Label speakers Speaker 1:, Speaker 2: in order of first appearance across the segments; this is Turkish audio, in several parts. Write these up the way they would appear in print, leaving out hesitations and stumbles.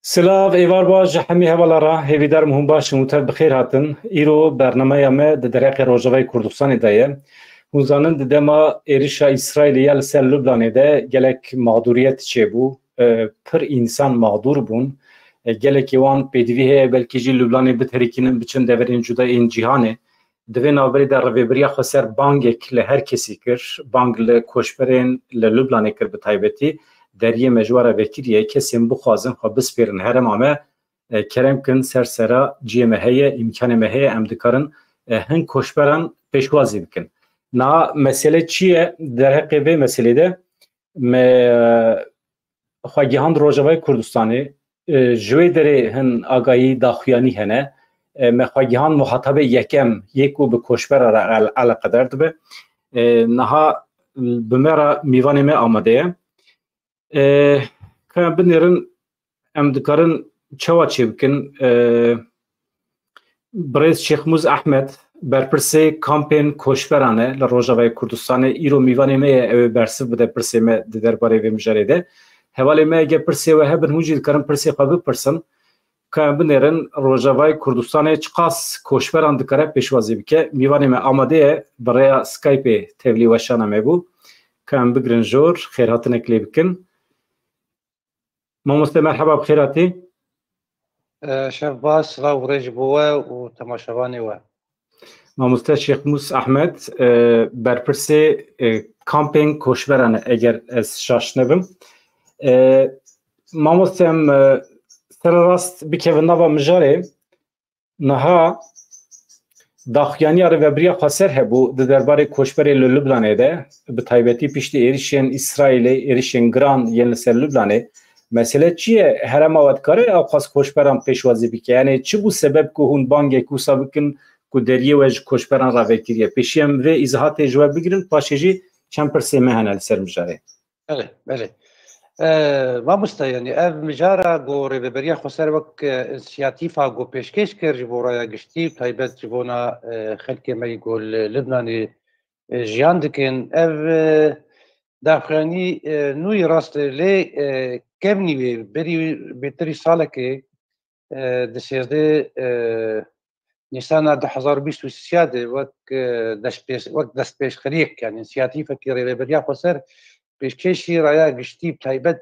Speaker 1: Silav êvar baş ji hemî hevalara hêvîdar û hûn baş û te bi xêr hatin. Îro bernameya me di derexê Rojavayê Kurdistanê de ye. Hûn zanin di dema êrişa İsraîlê ya li ser Lubnanê de gelek mağduriyet çêbû. Pir însan mağdur bûn. Gelekî wan pêdivî heye belkî jî Lubnanê biterîkinin biçin deverên cuda ên cîhanê. Di vê navberê de rêveberiya xwe ser bangek li her kesî kir. Bang li koçberên li Lubnanê kir bi taybetî. Deriyê mejwara vekiriye kesên bixwazin xwe bispêrin herema me kerem kin sersera ciyê me heye îmkanê me heye em dikarin hin koçberan pêşwazî bikin. Niha mesele çi ye? Derheqê vê meselê de me xwegihan Rojavayê Kurdistanê ji wê derê hin agahî daxuyanî hene. Me xwegihan muhatabê yekem yek û bi koçbera re eleqedar dibe. Niha bi me re mîvanê me amade ye. Em binêrin em dikarin çawa çê bikin. Birêz Şêxmûz Ehmed berpirsê kampên koçberan e li Rojavayê Kurdistanê îro mîvanê me ye ew ê bersiv bide pirsê me di derbarê vê mijarê de. Hevalê me ege pirsê we hebin hûn jî dikarin pirsê xwe bipirsin. Em binêrin Rojavayê Kurdistanê çi qas koçberan dikare pêşwazî bike. Mîvanê me amade ye bi rêya Skypeê tevlî weşana me bû. Em bigirin jor xêrhatinek lê bikin. Mamoste merhaba bixêr hatî.
Speaker 2: شەفباس ڕاو ڕێژ بووە و تەماشەوانی وە.
Speaker 1: Mamoste Şêxmûz Ehmed berpirsê kampên koçberan e eger ez şaş nebim. Mamoste em sererast bikevin nava mijarê niha daxuyaniya rêveberiya xwe ser hebû di derbarê koçberê li Lubnanê de bi taybetî piştî êrişên İsraîlê êrişên giran yên li ser Lubnanê. Mesele çi ye? Herema we dikare ew xas koçberan pêşwazî bike. Yani çi bû sebeb ku hûn bangek wisa bikin ku deriyê we ji koçberan re vekiriye. Pêşî em vê îzahatê ji we bigirin paşê jî çend pirsê me hene li ser mijarê.
Speaker 2: Belê. Mamoste yani ev mijara got rêveberiya xwe ser wek inisiyatîfa got pêşkêş kir ji bo raya giştî taybet ji bona xelkê me got li Lubnanê jiyan dikin. Ev daxuyanî nûyî rast lê kevnî wê berî bêtirî salekê di sêzdê Nîsana 2023 de wek destpêşxeriyek yani inisiyatîfekî rêveberiya xwe ser pêşkêşî raya giştî taybet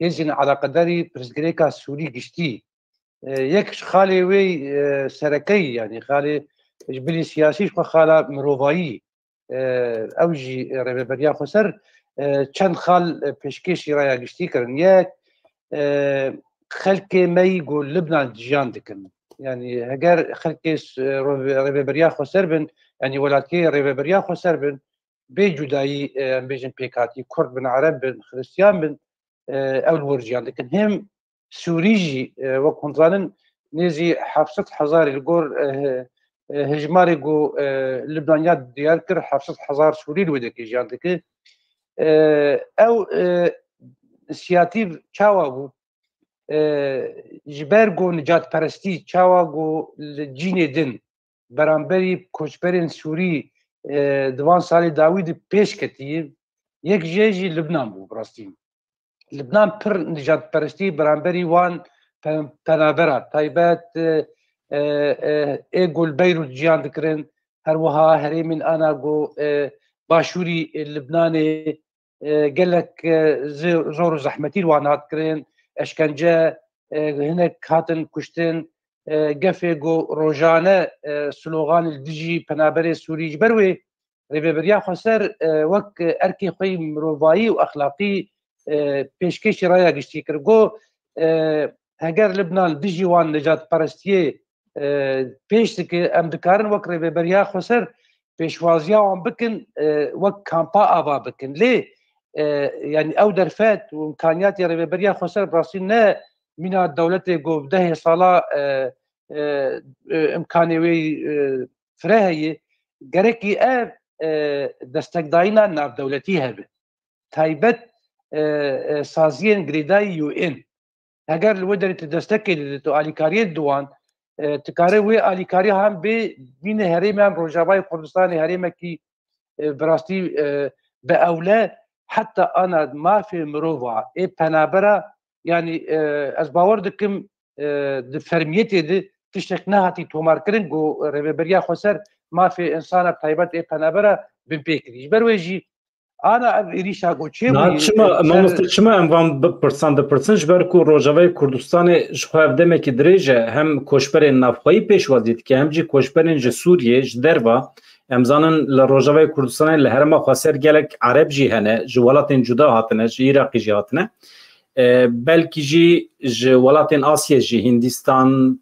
Speaker 2: hêzên eleqedarî pirsgirêka Sûrî giştî. Yek ji xalê wê serekeyî yani xalê ji bilî siyasî xwe xala mirovayî ew jî rêveberiya xwe ser çend xal pêşkêşî raya giştî kirin. Yek xelkê me yî got Lubnan jiyan dikin. Yani heger xelkê rêveberiya xwe ser bin yani welatiyê rêveberiya xwe ser bin bê cudayî em bêjin pêkhatî Kurd bin Ereb bin Xristiyan bin ew li wir jiyan dikin. Hem Sûrî jî wek hûn zanin nêzî 700,000 li gor hejmarê got Lubnaniya diyar kir 700,000 Sûrî li wê dekê jiyan dike. Ew inisiyatîv çawa bû ji ber got nicatperestî çawa got li cînê din beramberî koçberên Sûrî di van salê dawî de pêş ketiye yek jê jî Lubnan bû birastî. Lubnan pir nicatperestî beramberî wan penabera taybet ê got li Beyrût jiyan dikirin her wiha herêmên ana got başûrî Lubnanê gelek zor û zehmetî wan hat kirin eşkence hinek hatin kuştin gefê got rojane sloganê li dijî penaberê Sûrî ji ber wê rêveberiya xwe ser wek erkê xwe mirovayî û exlaqî pêşkêşî raya giştî kir. Got heger Lubnan dijî wan nicatperestiyê pêş dike em dikarin wek rêveberiya xwe ser pêşwaziya wan bikin wek kampa ava bikin. Lê yani ew derfet û imkaniyatê rêveberiya xwe ser birastî ne mîna dewletê got dehê sala imkanê wê fireh heye gerekî ev destekdayîna navdewletî hebe taybet saziyên girêdayî UN heger li wê derê tu destekê didî tu alîkariyê diwan tikare wê alîkarî hem bê bîne herêma em Rojavayê Kurdistanê herêmekî birastî bi ewle heta ana mafê mirova ê penabera يعني از باور دکم د فرمیتی دی تشتک نهاتی تومار کرن گو ربریا خسر ما في انسان تایبت پنابره بن پیکری برویجی انا ایریشا گو چه
Speaker 1: نه چما مامست چما ام وان پرسنت پرسنج برکو روجاوی کردستان جخواف دمکی دریجه هم کوشبر نافخوی پیش وزید که هم جی کوشبرین ج سوریه ج دروا امزانن لروجاوی کردستان لهرما خاصر گلک عرب جی هنه ج ولاتین جدا هاتنه ج عراقی جی هاتنه بلکی جی ج ولاتین آسیا جی هندستان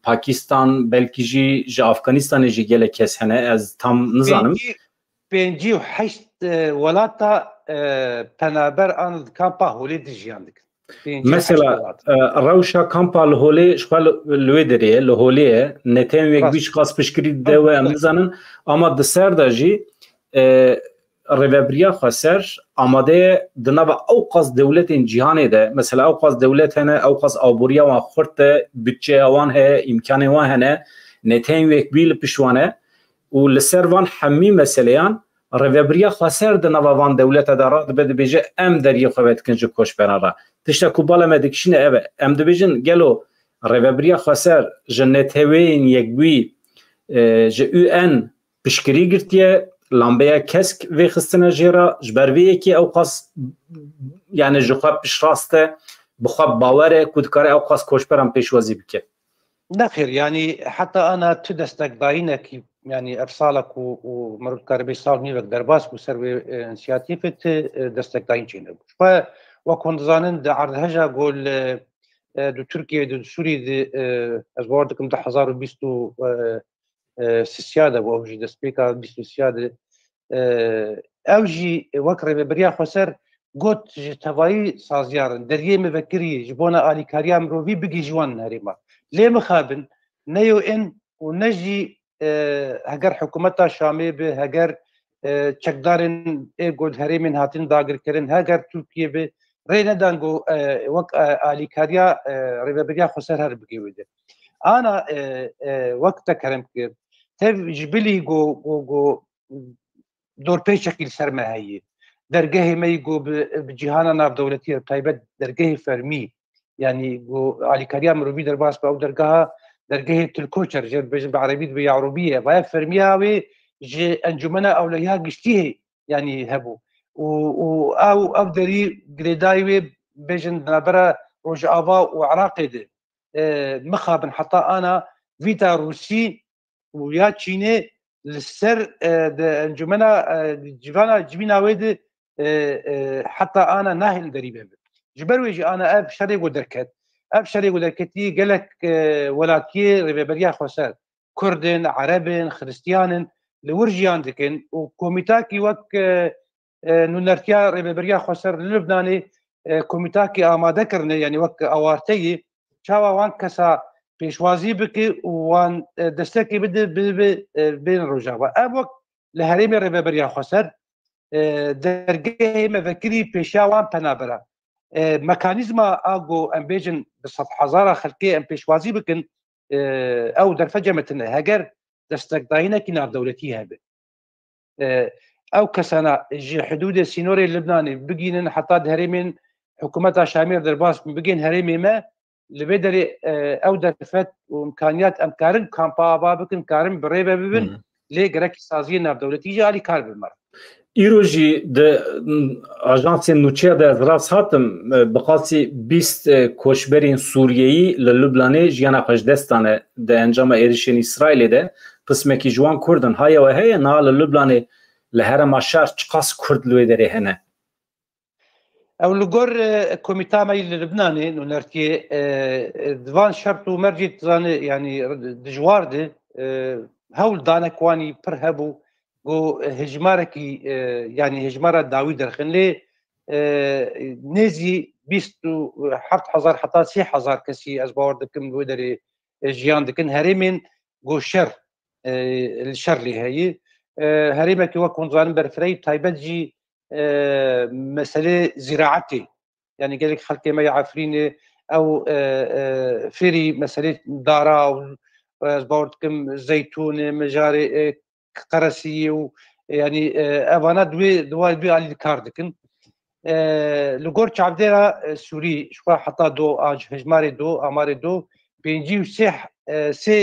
Speaker 1: پاکستان بلکی جی ج افغانستان جی گلک کس هنه از tam نزانم
Speaker 2: پنجی و هشت ولاتا پنابر آن کامپا هولی دیجیاندک
Speaker 1: مثلا روشا کامپا لهولی شخال لویدریه لهولیه نتیم یک بیش قاس پشکری ده و امزانن اما دسر داجی ربابریا خسر آماده دنوا اوقاس دولت جهانی ده مثلا اوقاس دولت هنه اوقاس آبوریا و خورت بچه وان ه امکان وان هنه نتیم یک بیل پشوانه و لسر وان حمی مسئلیان ربابریا خسر دنوا وان دولت دارد بده بیجه ام دری خوابت کنج کوش براره تشتا کوبالا مدکشینه اوه ام دبیجن گلو ربابریا خسر جنت هوین یک بی ج او ان پشکری گرتیه لامبیا کسک وی خستنه جیرا جبروی یکی اوقاس يعني جخواب پیش راسته بخواب باوره کودکاره اوقاس کوش برم پیشوازی بکه
Speaker 2: نخير يعني حتى انا تدستك داينك يعني ارسالك ومرد كاربي صار نيفك درباس وسروي انسياتيفه دستك داين شيء ف وكون زانن دا عرض هجا قول دو تركيا دو سوري دي ازواردكم دا 1020 سياده واوجي دا سبيكا 20 سياده اوجي وكر بريا خسر قلت تفاي سازيارن دريه مفكري جبونا الي كاريام روفي بقي جوان هريما ليه مخابن نيو ان ونجي هجر حكومتها شامي به هجر تشكدارن ايقود هريمن هاتين داغر كرن هجر تركيا به رينا دانغو وك الي كاريا ريبابريا خسر هر بقي وده انا وقت كرم كير تف جبلي جو دور بيشكل سرما هي درجه ما يجو بجهانا ناف دولتيه طيبه درجه فرمي يعني جو علي كريم روبي درباس او درجه تلكوشر جل بعربيه بعربيه باي فرمياوي جي انجمنا اولياء قشتيه يعني هبو او دري جريدايوي بيجن نابرا روجافا وعراقي دي مخابن حتى انا فيتا روسي ويا تشيني للسر انجمنا جيفانا جبينا ويد حتى انا ناهل دريبه جبرويجي انا اب شريق ودركت اب شريق ودركتي قالك ولاتي ريبريا خسر كردن عربن خريستيانن لورجيان دكن وكوميتاكي وك نونرتيا ريبريا خسر لبناني كوميتاكي اماده كرنه يعني وك اوارتي شاوا وان كسا پیشوازی بکی وان دستکی بده بین روجاوا اب وقت لهریم ربابریا خسر درگه مفکری پیشاوان پنابرا مکانیزما اگو امبیجن بصد حزارة خلقی ام پیشوازی بکن او در فجمتن هگر دستک داینه کنار دولتی هبه او كسنا حدود سينوري اللبناني بقين حتى هريمين حكومتها شامير درباس بقين هريمي ما لبدري او درفت وامكانيات امكارن كامبا بابكن كارن بريبه ببن لي جرك سازينا بدولتي جالي كار بالمر
Speaker 1: ایروژی د آژانس نوچه د راس هاتم بقاسی 20 کوشبرین سوریه‌ای لبنان جیانا پشدستانه د انجام ایرشین اسرائیل ده قسمه کی جوان کردن های و هی نه لبنان لهرم شهر چقاس کرد لوی دره هنه
Speaker 2: او لغور كوميتا ماي اللبناني نرتي دفان شرط ومرجي يعني دجوارد هول دانك واني برهبو جو هجماركي يعني هجمارة داوي درخن لي نيزي بيستو حرت حزار حتى 3000 كسي ازباور دكم ودري جيان دكن هريمين جو شر الشر لي هي هريمك وكون زان برفري تايبتجي مسألة زراعتي يعني قال لك خلقي ما يعرفين او فيري مسألة دارا وزبورتكم زيتون مجاري قرسي يعني ابانا دوي على الكاردكن لگور چاودێرا سووری شخوا حتا دو ئاج هژمارێ دو ئامارێ دو پێنجی و سێ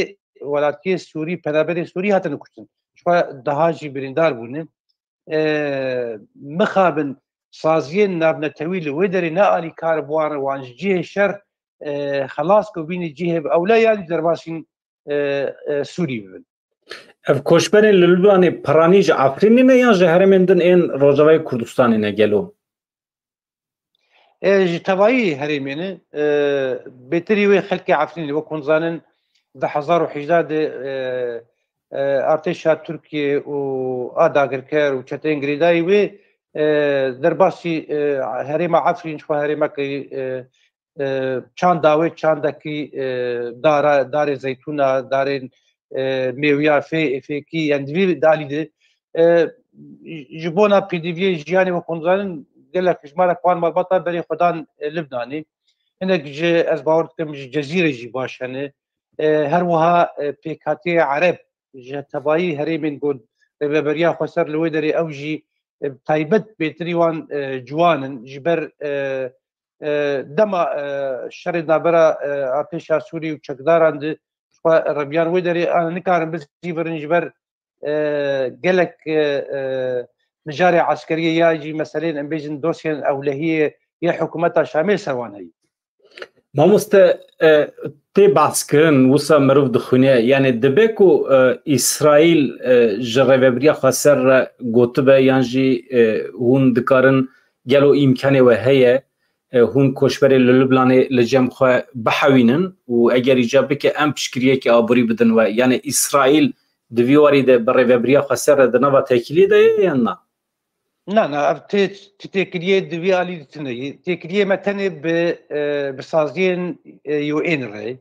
Speaker 2: وڵاتیە سووری پەنابەرێ سووری هاتن کوشتن شخوا دەهاژی بریندار بوون مخابن سازیên navnetewî li wê derê nealî kar buwan wan ji cihê şer xelas ku bînî cihê bi ewle yanî derbasîn Sûrî bibin.
Speaker 1: Ev koçberên li Lubnanê piranî ji Efrînê ne yan ji herêmên din ên Rojavayê Kurdistanê ne gelo?
Speaker 2: Ji tevayî herêmê ne bêtirî wê xelkê Efrînê wek hûn zanin 2018 de artêşa Tirkiye û a dagirker û çeteyên girêdayî wê derbasî herêma Efrîn xwe herêmekî çanda wê çandekî darê zeytûna darên mêwiya fêkî yan divî dalî de ji bona pêdiviyê jiyanê wek hûn zanin gelek hejmarek wan malbata berê xwedan Lubnanê hinek ji ez bawer dikim ji Cezîrê jî baş hene her wiha pêkhatiya Ereb ji tevayî herêmên got rêveberiya Xweser li wê derê ew jî taybet bêtirî wan ciwanin ji ber dema şerê navbera artêşa Sûrî û çekdaran de rebiyan wê derê an nikarin bizîvirin ji ber gelek mijarê askeriyê ya jî meselên em bêjin dosyên ewlehiyê ya hikûmeta Şamê ser wan heye.
Speaker 1: Mamoste tê behskirin wisa mirov dixwîne yani dibe ku İsraîl ji rêveberiya Xweser re gotibe yan jî hûn dikarin gelo îmkanê we heye hûn koçberê li Lubnanê li cem xwe bihewînin û eger îcab bike em piştgiriyekê aborî bidin we yani İsraîl di vî warî de bi rêveberiya Xweser re di nava têkiliyê de ye yan na?
Speaker 2: Na ev têkiliyê di vî alî ditineyî têkiliyê me tenê bi saziyên UN re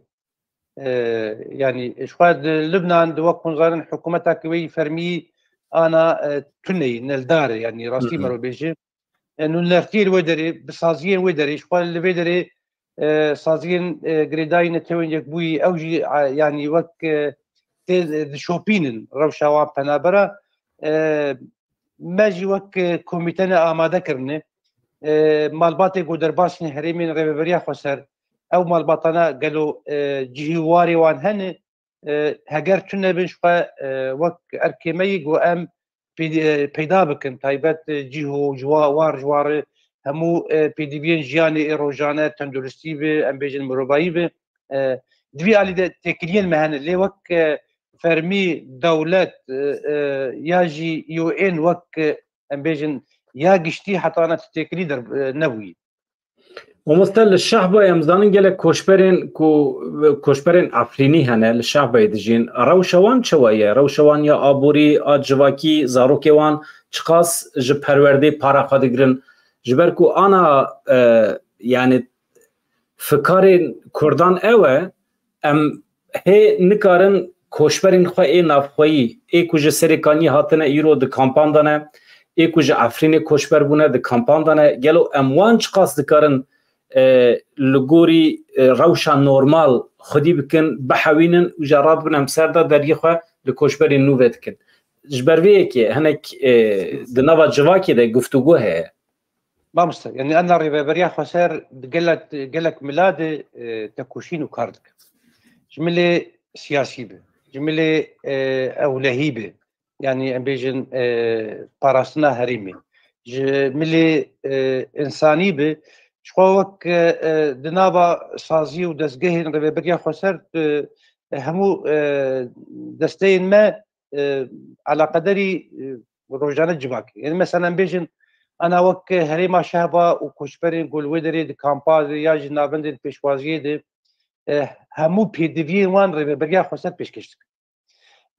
Speaker 2: yani xwe di Lubnan di wek hûn zanin hikûmetekî wê fermî ana tuneyî neldarê yani rastî me bêje nûnertiyê wê derê bi saziyên wê derê xwe li vê derê saziyên girêdayî netewên yekbûyî ew jî yani wek tê dişopînin rewşa wan penabera me jî wek komîtene amade kirine malbatê ku derbasîn herêmên rêveberiya Xweser ew malbatana gelo cihî warê wan hene heger tune bin xwe wek erkêmeyî ku em peyda bikin taybet cih û war ji warê hemû pêdiviyên jiyanê rojane tenduristî be em bêjin mirovayî be di vî alî de têkiliyên me hene lê wek fermî dewlet ya jî UN wek em bêjin ya giştî heta ne têkilî nebûyî.
Speaker 1: Mamoste li Şehbayê em zanin gelek koçberên ku koçberên Efrînî hene li Şehbayê dijîn rewşa wan çawa ye? Rewşa wan ya aborî a civakî zarokê wan çiqas ji perwerdê para xwe digirin ji ber ku ana yani fikarên Kurdan ew e em hê nikarin koçberên xwe ê navxweyî ê ku ji serê kanî hatine îro di kampan de ne ê ku ji Efrînê koçber bûne di kampan de ne gelo em wan çiqas dikarin li gorî rewşa normal xwedî bikin bihewînin û jî rabin em ser de deriyê xwe li koçberên nû ve dikin. Ji ber vê yekê hinek di nava civakê de guftûgû heye.
Speaker 2: Mamoste yani ena rêveberiya Xweser gelek miladê tekoşîn û kar dikin. Ji milê siyasî be ji milê ewlehî be yani em bêjin parastina herêmê ji milê însanî be xwe wek di nava sazî û destgehên rêveberiya Xweser hemû desteyên me alaqederî rojane civakê yani mesela em bêjin ana wek herêma Şehba û koçberên ku li wê derê di kampa ya jî navendên pêşwaziyê de hemû pêdiviyên wan rêveberiya Xweser pêşkêş dikin.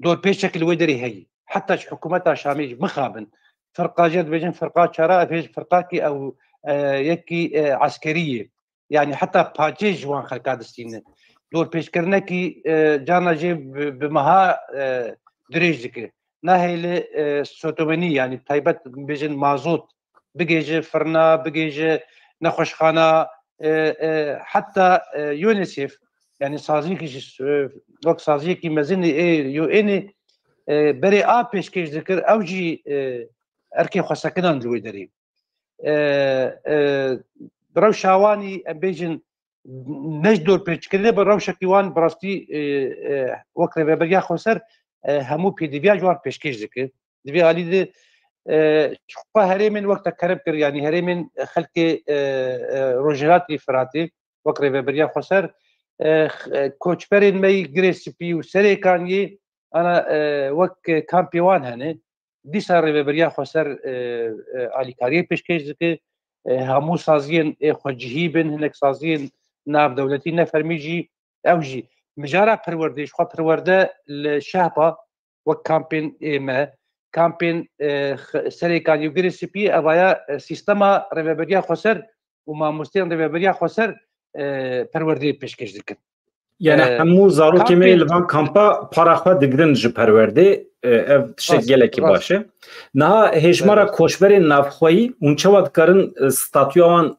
Speaker 2: Dorpêçekî li wê derê heye heta ji hikûmeta Şamê jî mixabin firqa jê dibêjin firqa çara ev firqakî ew yekî askerî yani heta paçê ji wan xelka distîne dorpêşkirinekî cana jê bi meha dirêj dike nahê li sotomenî yani taybet bêjin mazot bigê ji firna bigê ji nexweşxana heta UNICEF yani saziyekî ji wek saziyekî mezinê UNê berê a pêşkêş dikir ew jî erkê xwesekinan li wê derê روشاوانی بيجن نجدور بيشكله بروشكي وان براستي وقت ريبريا خسر همو بي دي جوار بيشكيش ذكر دي علي شوفا هريمن وقت كرب كر يعني هريمن خلق روجرات فراتي وقت ريبريا خسر كوتشبرين مي جريسبي وسري كان انا وقت كامبيوان هنا دي صار ريبريا خسر علي كاري بيشكيش ذكر همو سازين خوجهيبن هناك سازين ناف دولتي نفرميجي اوجي مجارا پرورديش خو پرورده الشهبه وكامبين ما كامبين سري كان يغري سي بي ابايا سيستما ريبريا خسر وما مستين ريبريا خسر پروردي پیشکش دکن
Speaker 1: يعني همو زارو كمي لفان كامبا پاراخوا دگرن ج پروردي ev tişek geleki başı. Naha hejmara koşberên navxwayî û çawa dikarin statûyan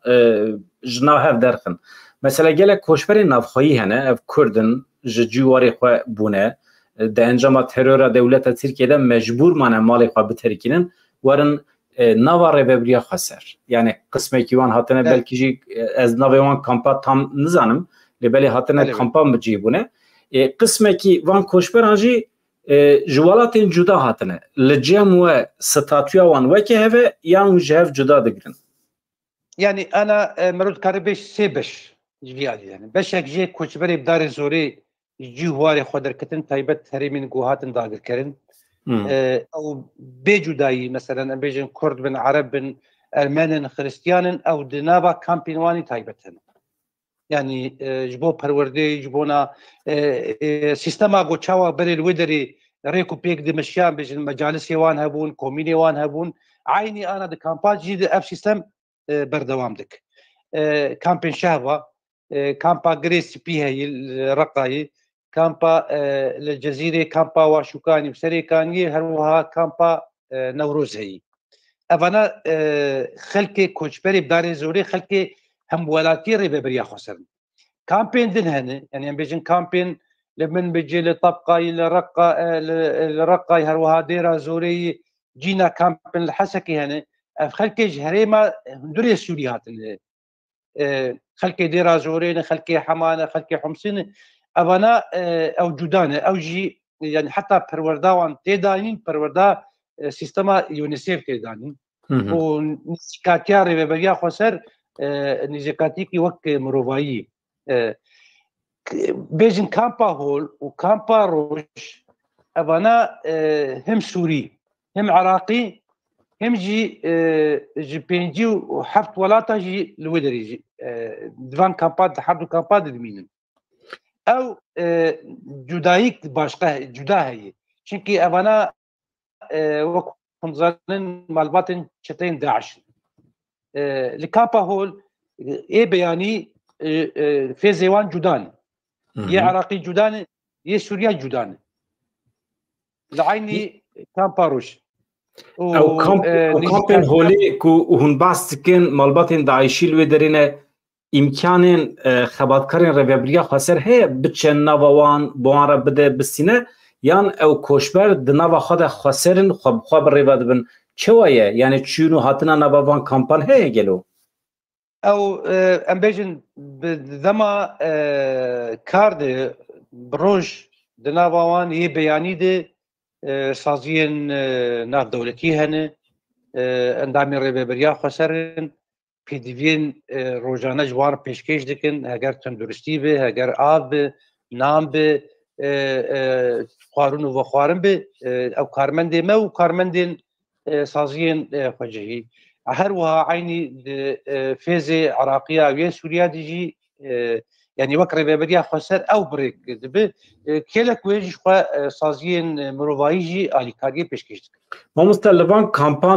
Speaker 1: ji nav hev derxin. Mesela gelek koşberên navxwayî hene ev Kurdin ji ciwarê xwe bûne di encama terora dewleta Tirkiyeyê de mecbûr mane malê xwe biterkînin werin nava rêveberiya xwe ser. Yani qismekî wan hatine belkî jî ez navê wan kampa tam nizanim lêbelê hatine kampa min cî bûne. Qismekî van koşberan jî جواlatên cuda hatine li cem we statûya wan wekî heve yan ji hev cuda digirin.
Speaker 2: Yani ana merod karê beş sê beş yani beşek jê koçberê bidarê zorê cî warê xwe derketin taybet herêmên guhatin dagirkirin ew bê cudayî meselen em bêjin Kurd bin Arab bin Ermenin Xristiyanin ew di nava kampên wanî taybet hene. Yani ji bo perwerdeyê ji bona sîstema goçawa berê li wê derê rêk û pêk dimişiyan bêjin mecalisê wan hebûn, komînê wan hebûn aynî ana di kampa jî di ev sîstem berdewam dik. Kampên şehva, kampa girê spî heye li Reqayê, kampa li Cezîrê, kampa Waşûkanî Serê Kaniyê her wiha kampa Newroz heye. Evana xelkê koçberê bidarê zorê xelkê هم ولاتي ريبريا خسرن كامبين دن هنا يعني بيجن كامبين لمن بيجي لطبقه لرقه هروها ديرا زوري جينا كامبين الحسكي هنا خلكي جهريما دوري السوريات خلكي ديرا زورين خلكي حمانه خلكي حمصين ابانا او جودانه او جي يعني حتى پرورداوان تيدانين پروردا سيستما يونيسيف تيدانين ونسكاتيا ريبريا خسر نزیکاتیکی وقت مروایی بیشتر کامپا هول و کامپا روش ابانا هم سوری هم عراقی هم جی پنجی و هفت ولاتا جی لودری جی دوان کامپا هر دو کامپا دمینن او جدایی باشقه جدا هی چونکی ابانا وقت خنزانن مالباتن چتین داعش لكابا هول ايه بياني في زيوان جودان يا عراقي جودان يا سوريا جودان لعيني كامبا روش
Speaker 1: او كامبين هولي كو هون باستكن مالباتين داعشي الودرينه امكانين خباتكارين ريبريا خسر هي بتشن نووان بوان بده بسينه يان او كوشبر دناوا خد خسرن خب ريباد بن چوایه یعنی چونو هاتنا نبابان کامپان هی گلو
Speaker 2: او ام بیجن دما کارد بروج دنابوان یه بیانی ده سازین ناف دولتی هنه اندامی ریبریا خسرن پیدیوین روزانه جوار پیشکش دکن اگر تندرستی به اگر آب به نام به خوارون و خوارن به او کارمنده ما و کارمندین سازين خجهي هر وها عيني فيزي عراقيه او سوريا ديجي يعني وكر ببديا خسر او بريك دبي كلك ويجي سازين مروفايجي علي كاري بيشكش
Speaker 1: ما مستلبان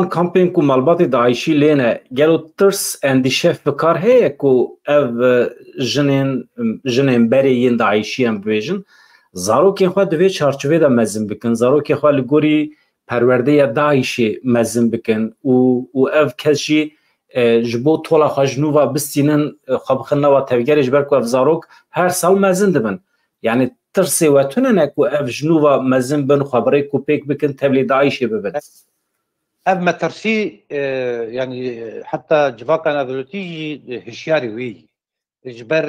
Speaker 1: كامبين كو مالبات داعشي لينا قالوا ترس انديشه فكر هي كو اف جنين بريين داعشيان بيجن زارو كي خو دوي چارچوبه دا مزم بكن زارو كي خو لګوري پرورده داعشی مزن بکن و اف کسی جبو طولا خجنو و بستینن خبخنا و تفگرش برکو اف زاروک هر سال مزن دبن یعنی ترسی و تونن اکو اف جنو و مزن بن خبری کو پیک بکن تبلی داعشی ببن
Speaker 2: اف مترسي يعني حتى جفاكا نظرتي هشياري وي جبر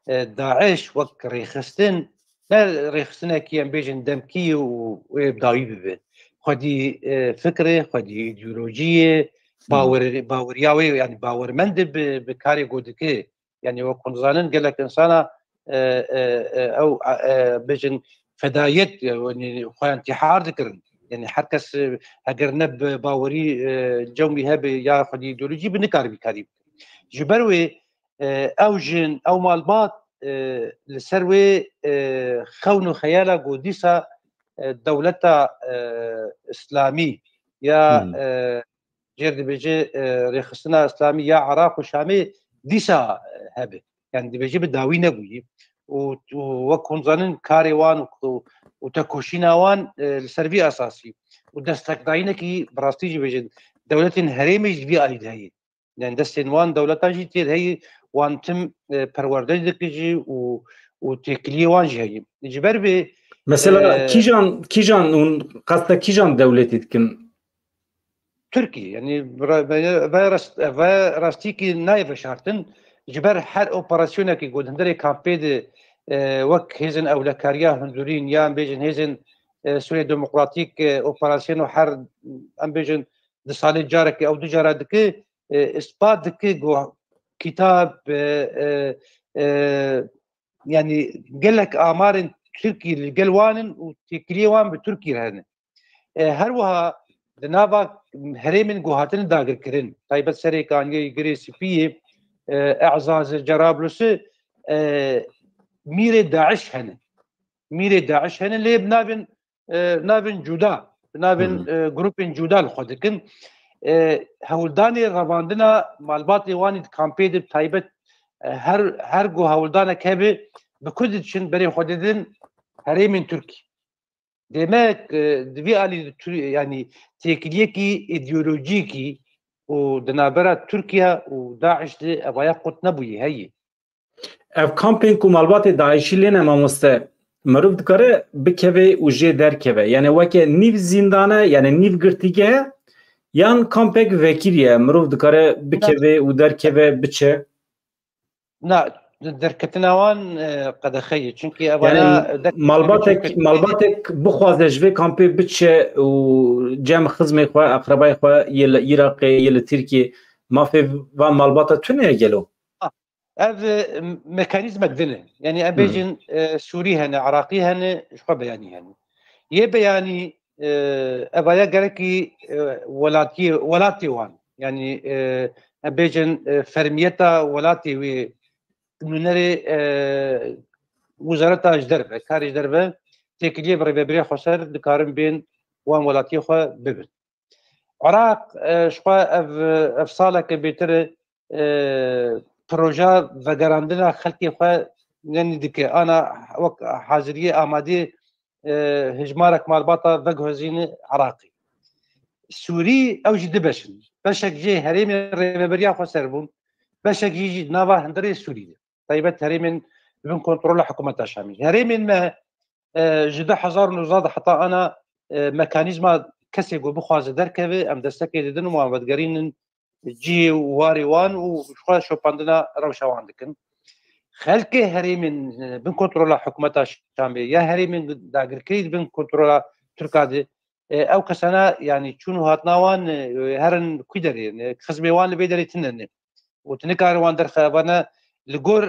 Speaker 2: داعش وك ريخستن لا ريخستنا كي بيجن دمكي ويبداوي ببن خدي فكره خدي ايديولوجيه باورياوي يعني باورمند بكاري جودكي يعني وكون ظانن قال لك انسان او بيجن فدايت يعني خويا انتحار ذكر يعني حركس اگر نب باوري جومي هب يا خدي ايديولوجي بنكار بكاري جبروي او جن او مالبات لسروي خون خياله قديسه دولة اسلامي يا جير بيجي ريخصنا اسلامي يا عراق وشامي ديسا هبه يعني بيجي بداوي نبوي وكون ظنن كاريوان وتكوشيناوان السربي اساسي ودستك داينكي براستيجي بيجي دولة هريمج في ايدهي يعني دستن وان دولتان جي تير هي وان تم پرورده دكجي وتكلي وان جي جبر بي
Speaker 1: مثلا كيجان اون قصد كيجان دولتي تكن
Speaker 2: تركي يعني راستيكي نايف شارتن جبر حر اوبراسيونا كي قد هندري كامبيد وك هيزن او لكاريا هندورين يا بيجن هيزن سوريا ديمقراطيك اوبراسيون حر ام بيجن دسالي جارك او دجارة دكي اثبات دكي جو كتاب يعني قال لك امار تركي القلوان وتكليوان بتركي هذا هروها دنابا هريمن جوهاتن داغر كرين طيب سري كان يجري سبيه اعزاز جرابلس مير داعش هن مير داعش هن اللي بنابن نابن جودا نابن جروبين جودا الخدكن هولداني رواندنا مالباتي واني كامبيد تايبت هر جو هولدانا كبي بكودشن بري خددن هريمن تركي demek devî alî yani têkiliyekî îdeolojîkî û di navbera Tirkiye û Daişê evaya qut nebûyê heye.
Speaker 1: Ev kampên ku malbatê Daişî lêne mamoste mirov dikare bikeve û jê derkeve yani weke nîv zîndane yani nîv girtîgehe yan kampek vekîr ye mirov dikare bikeve û derkeve biçe.
Speaker 2: Na derketina wan qedexeye çünkü
Speaker 1: yani malbatek bixwaze ji vê kampê biçe û cem xizmê xwe aqrebayê xwe yê li Iraqê yê li Tirkiye mafê van malbata tune gelo.
Speaker 2: ev mekanîzmek dine yani em bêjin Sûrî hene Iraqî hene ji xwe beyanî hene yê beyanî evaya gerekî welatî wan yani em bêjin fermiyeta welatê wê nûnerê wizareta ji derve karê ji derve têkiliyê bi rêveberiya Xweser dikarin bên wan welatiyê xwe bibin. Iraq ji xwe ev saleke bêtir proja vegerandina xelkê xwe yanî dike ana wek haziriyê amadê hejmarek malbata veguhezîne Iraqî. Sûrî ew jî dibeşin. Beşek jê herêmên rêveberiya Xweser bûn, beşek jî nava hundirê Sûrî de. Taybet herêmên bin kontrola hikûmeta Şamî. Herêmên me ji 2019 heta ana mekanîzma kesê ku bixwaze derkeve em destekê didin û wan vedgerînin cihê û warê wan û xwe şopandina rewşa wan dikin. Xelkê herêmên bin kontrola hikûmeta Şamê ya herêmên dagirkerî bin kontrola Tirka de ew kesana yani çûn û hatina wan herin kû derê xizmê wan li bê derê tune û tu nikarin wan derxebane li gor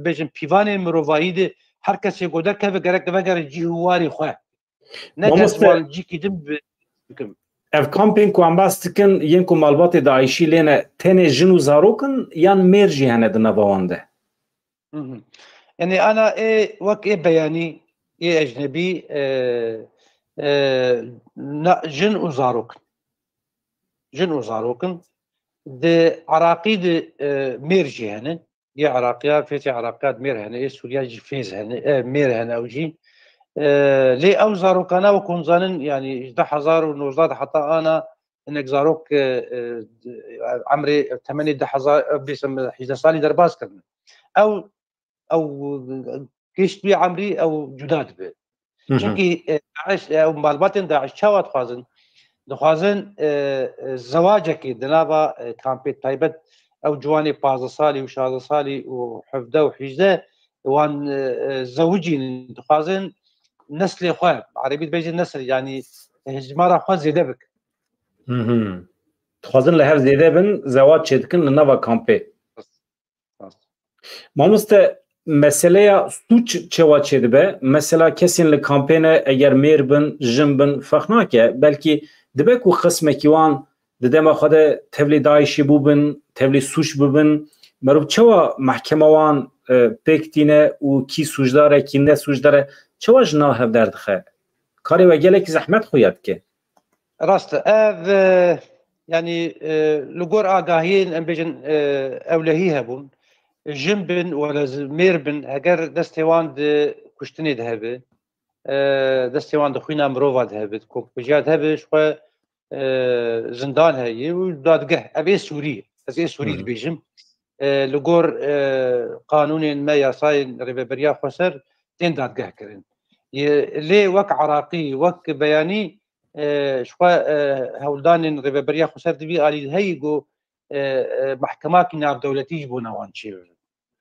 Speaker 2: bêjin pîvanên mirovayî de her kesê ku derkeve gerek divegere cî û warê xwe ne kes wan cîkî din bikim.
Speaker 1: Ev kampên ku em bas dikin yên ku malbatê Daişî lêne tenê jin û zarokin yan mêr jî hene di nava wan de.
Speaker 2: Yani ana wek beyanî ecnebî jin û zarokin jin û zarokin di Iraqî de mêr jî hene yê Iraqiya fêtê Iraqiya mêr hene yê Sûriya jî fêz hene mêr hene ew jî lê ew zarokana wekum zanin yani 2019 heta ana hinek zarok emrê temenê 18 salî derbas kirin ew geştî emrî ew cuda dibe çünkü malbatên Daişî çawa dixwazin دخوازن زواجك دنابا كامبي تايبت او جواني 15 صالي و16 صالي و17 و18 وان زوجين دخوازن نسل خواه عربي بيجي النسل يعني هجمارة خواه زيده بك
Speaker 1: تخوازن لهر زيده بن زواج چيدكن لنابا كامبي ماموسته مسئله سوچ چوا چیده به مثلا کسی لکامپینه اگر میر بن جن بن فخنا که بلکه دبه کو قسمه کیوان دده ما خود تبلی دایشی بو بن تبلی سوچ بو بن مروب چوا محکمه وان پیکتینه و کی سوچ داره کی نه سوچ داره چوا جنا هف دردخه کاری و گله کی زحمت خوید که
Speaker 2: راست يعني لقور آگاهين ام بيجن اولهي هبون جنبن ولا ميربن هجر دستوان د كشتني دهبه دستوان د خوينا مروفا دهبه كوك بجاد هبه شو زندان هي ودادگه ابي سوري ازي سوري بيجم لقور قانون ما يصاين ريبريا خسر تين دادگه كرن لي وك عراقي وك بياني شو هولدان ريبريا خسر دبي علي هيجو محكمات نار دولتي جبونا وانشي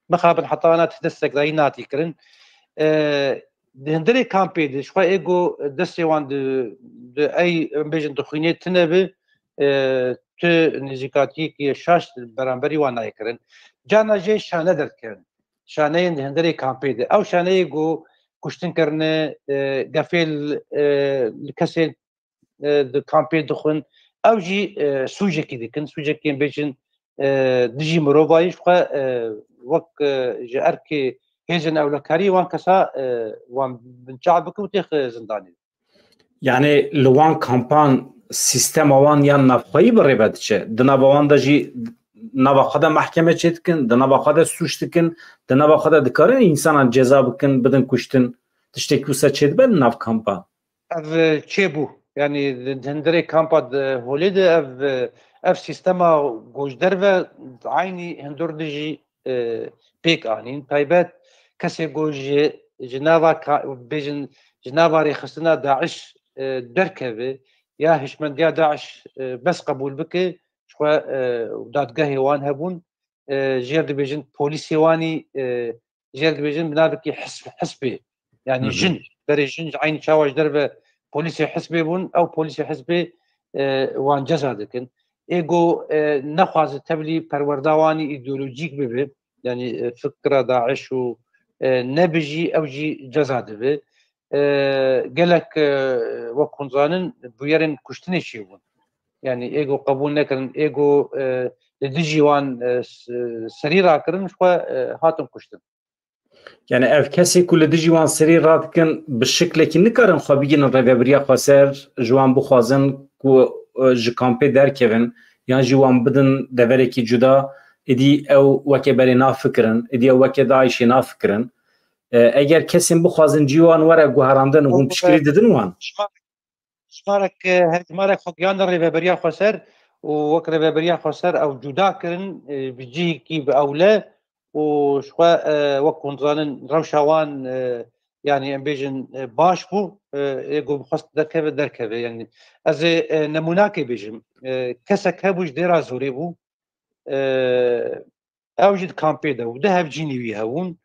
Speaker 2: مخابن حطانا تدسك دايناتي كرن دهندري كامبي دي شو ايجو دسي وان دي اي بيجن دخينيت تنبي تو نزيكاتي كي شاش برامبري وانا كرن جانا جي شانه در كرن شانه دهندري كامبي دي او شانه ايجو كشتن كرن غفيل لكسي د کامپی دخون او جی سوجه کی دکن سوجه کی بيجن دجي مروبايش وك جار كي هيجن اولكاري وان كسا وان بنشعبك وتخ زنداني
Speaker 1: يعني لوان كامبان سيستم وان يان نفخي بريبتشه دنا وان دجي نوا خدا محکمه چتکن دنا خدا سوشتکن دنا خدا دکارن انسان جزا بکن بدن کشتن تشتكوسا چت بن ناف كامبا
Speaker 2: اف تشيبو يعني هندري كامبا هوليد اف سيستما گوش درو عيني هندور دجي بيك انين تايبات كسي گوش جنابا بيجن جنابا ريخصنا داعش دركبه يا هشمن يا داعش بس قبول بك شو دادگاه وان هبون جيرد بيجن بوليسي واني جيرد بيجن بنابك حسبي يعني جن بري جن عين شاوش دربه بوليسي حسبي بون او بوليسي حسبي وان جزا دكن ايجو نخواز تبلي پروردواني ايديولوجيك ببه يعني فكره داعش و نبجي او جي جزا دبه قالك وكونزانن بويرن كشتني شيبون يعني ايجو قبول نكرن ايجو لدجي وان سريرا كرن شو هاتم كشتن
Speaker 1: يعني اف كسي كل دجي وان سريرا كن بالشكل كي نكرن خبيين الريبريا خسر جوان بخوازن كو ج كامبي دار كيفن يعني جوان بدن دبركي جدا ادي او وكبري نافكرن ادي او وكدايش نافكرن اگر كسين بخوازن جوان ورا گوهراندن هم بشكل ددن وان
Speaker 2: شمارك هتمارك خقيان الريبريا خسر ووك ريبريا خسر او جدا كرن بيجي كي باولا وشوا وكون ظانن روشوان يعني امبيجن باش بو يقول خاص دركبه يعني از نموناكي بيجم كسك هبوش ديرا زوري بو اوجد كامبيدا ودهب جينيوي هون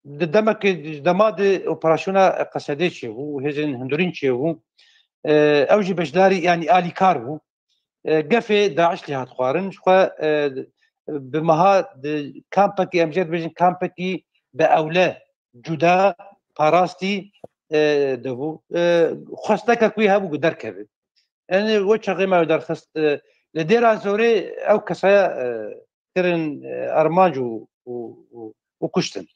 Speaker 2: دمك دماد اوبراسيونا قصديتشي هو هزن هندورينشي هو اوجي بجداري يعني الي كاربو قفي داعش لها تقارن شوا بمها كامبكي امجد بيجن كامبكي باولا جدا باراستي دبو خستك كوي هبو دركبه يعني وجه غيما درخست لديرا زوري او كسايا ترن ارماج وكشتن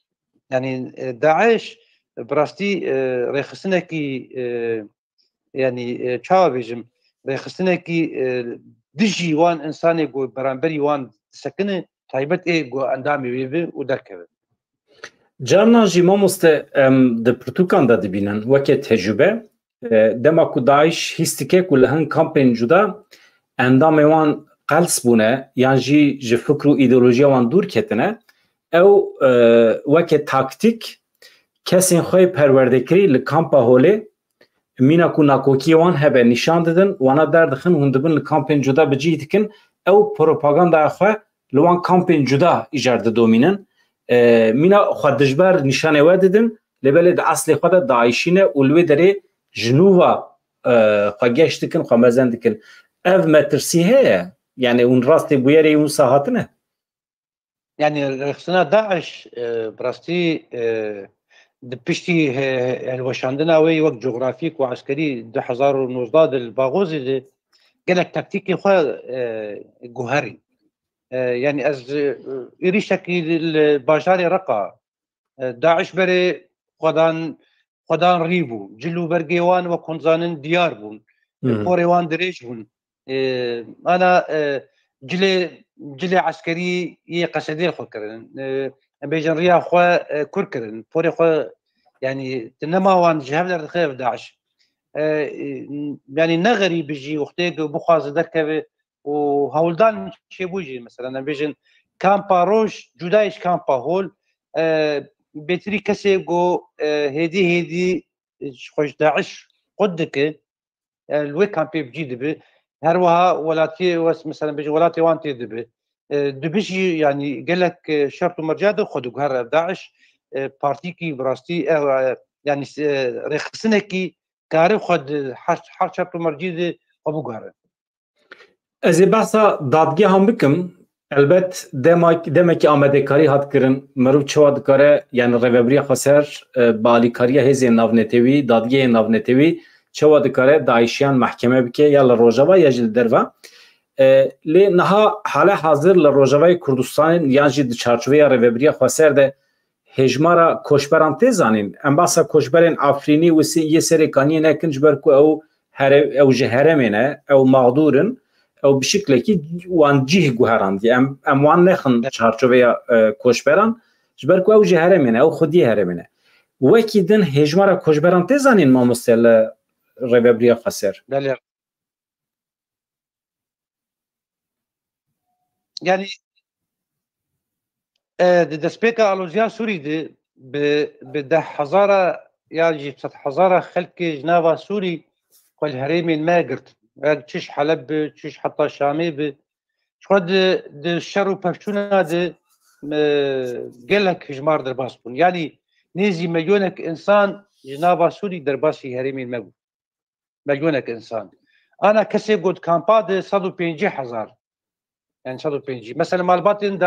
Speaker 2: يعني داعش براستي ريخستنكي يعني تشاوبيجم ريخستنكي دجي وان انساني جو برامبري وان سكنه تايبت اي جو اندامي ويبي ودركبه
Speaker 1: جارنا جي ماموست د پرتوکان دا دبینن وکه تجربه دما کو داعش هیستیکه کل هن کامپین جدا اندام وان قلس بونه یان جی فکر و ایدئولوژی وان دور کتنه او وکه تاکتیک کسین خوی پروردکری لکامپا هوله مینا کو ناکوکی وان هبه نشان دادن وانا دردخن هون دبن کامپین جدا بجی دکن او پروپاگاندا خو لوان کامپین جدا ایجاد دومینن مینا خود دجبر نشانه و ددن لبل اصل خود داعشینه اولوی دره جنوبا خو گشت دکن خو مزن دکن اف مترسیه يعني اون راستي بويري اون ساعتنا
Speaker 2: يعني رخصنا داعش براستي دبشتي الوشاندنا وي وقت جغرافيك وعسكري 2019 الباغوزي قالك تكتيكي خو جوهري يعني از يريشكي الباجاري رقا داعش بري خدان ريبو جلو برقيوان وكونزانن ديار بون بوريوان دريج بون انا جلي عسكري قصدي خو كرن بيجن ريا خو كركرن بوري خو يعني تنما وان جهه خير داعش يعني نغري بيجي وقتك بخاز دركبه وهولدان شي بوجي مثلا بيجن كامبا روش جدايش كامبا هول بيتري كسيغو هدي خوش داعش قدك الوي كامبي بجي دبي هروها ولاتي مثلا بيجي ولاتي وانتي دبي دبيجي يعني قال لك شرط مرجاده خدوا هر داعش بارتيكي براستي يعني رخصنكي كاري خد حر شرط مرجيده ابو غار
Speaker 1: از بحثا دادگی هم بکم البته دمکی آمده کاری هات کرن مرو چواد کاره یعنی روبری خسر بالی کاری هزی ناونتوی دادگی ناونتوی چواد کاره داعشیان محکمه بکه یا لروجاوا یا جل دروا لی نها حالا حاضر لروجاوای کردستان یا جد چارچوبه روبری خسر ده هجمارا کوشبران تزانین ام باسا کوشبران افرینی و یه سری کانی نکنج برکو او جهرمینه او مغدورن او بشكل كي وان جيه جوهران دي ام وان نخن چارچوبه کوشبران جبركو او جهرمینه او خودی هرمینه وکی دن هجمارا کوشبران تزانین ما مستل ربابریا خسر
Speaker 2: يعني دسبيكا الوزيا سوري دي بده حزاره يجي بسط حزاره خلق جنابه سوري والهريم ما قرت تشيش حلب تشيش حتى شامي ب شخد الشر وبفتونا دي قال لك هجمار درباسبون يعني نيزي مليونك انسان جنابه سوري درباسي هريم ما مليونك انسان انا كسي قد كامباد 150,000 يعني 150 مثلا مالباتين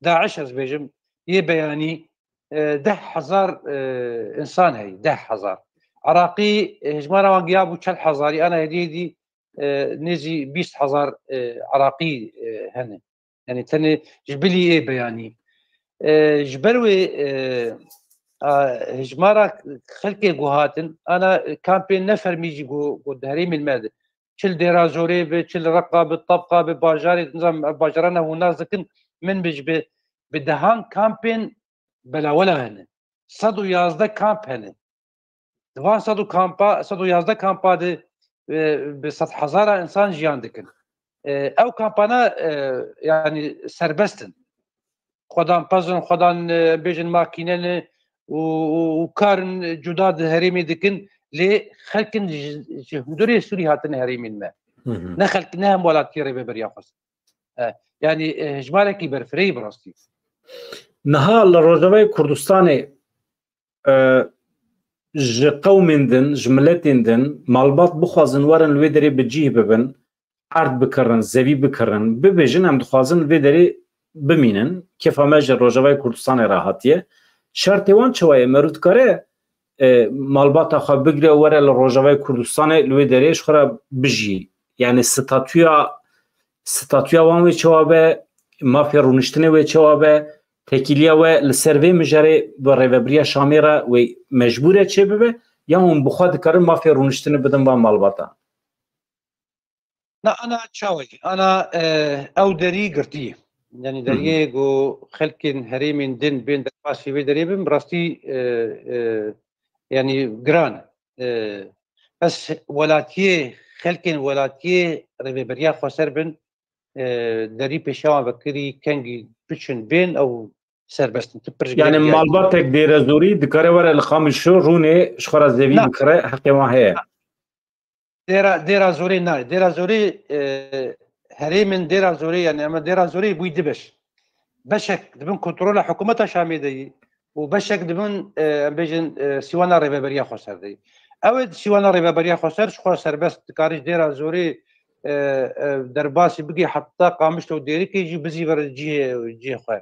Speaker 2: داعش از بيجم يبياني 10,000 انسان هي 10,000 عراقي هجمارا وان جابو 4,000 انا هدي نزي 20,000 عراقي هنا يعني تاني جبلي ايه بياني جبروي هجمارا خلقي جوهاتن انا كامبين نفر ميجي جو دهريم الماده تشل ديرازوري بتشل رقه بالطبقه بباجاري نظام باجرانا وناس ذكن من بيج بدهان كامبين بلا ولا هنا صدو يازده كامب هنا دوان صدو كامبا صدو يازده كامبا دي بسطح هزار انسان جيان دكن او كامبانا يعني سربستن خدان بازن خدان بيجن ماكينن وكارن جداد هريمي دكن لي خلكن جهودري سوري هاتن هريمين ما نخلكناهم ولا تيري ببرياخس يعني هجماركي برفري براستي
Speaker 1: نها لروجاوي كردستان ج قوم دن جملتين دن مالبات بخوازن ورن الويدري بجيه ببن عرض بكرن زوي بكرن ببجن هم دخوازن الويدري بمینن کیف همه روجاوی کردستان راحتیه شرط وان چوای مرد کاره مالبات خواب بگیره وره لروجاوی کردستان لوی دریش خورا بجی یعنی ستاتویا وان وی چوابه مافیا رونشتنه وی چوابه تکیلیا و لسروی مجره و ریوبریا شامی را و مجبوره چه ببه یا هم بخواد کاره مافیا رونشتنه بدن با مالباتا
Speaker 2: لا انا تشاوي انا او دري قرتيه يعني دريجو خلكن هريمين دين بين درباس في دريبم براستي يعني جران بس ولاتيه خلكن ولاتيه ريبريا خسربن دري بشاو بكري كانجي بيتشن بين او سربستن
Speaker 1: يعني مالباتك دير زوري دكاره ورا الخامل شو روني شخرا زبي بكره حقي ما هي
Speaker 2: دير زوري نا دير زوري هري من دير زوري يعني اما دير زوري بو يدبش بشك دبن كنترول حكومتها شاميدي وبشك دبن بيجن سيوانا ريبابريا خسر دي اود سيوانا ريبابريا خسر شخو سربست كارج دير زوري درباسي بقي حتى قامشتو ديري كيجي بزي ور جي خو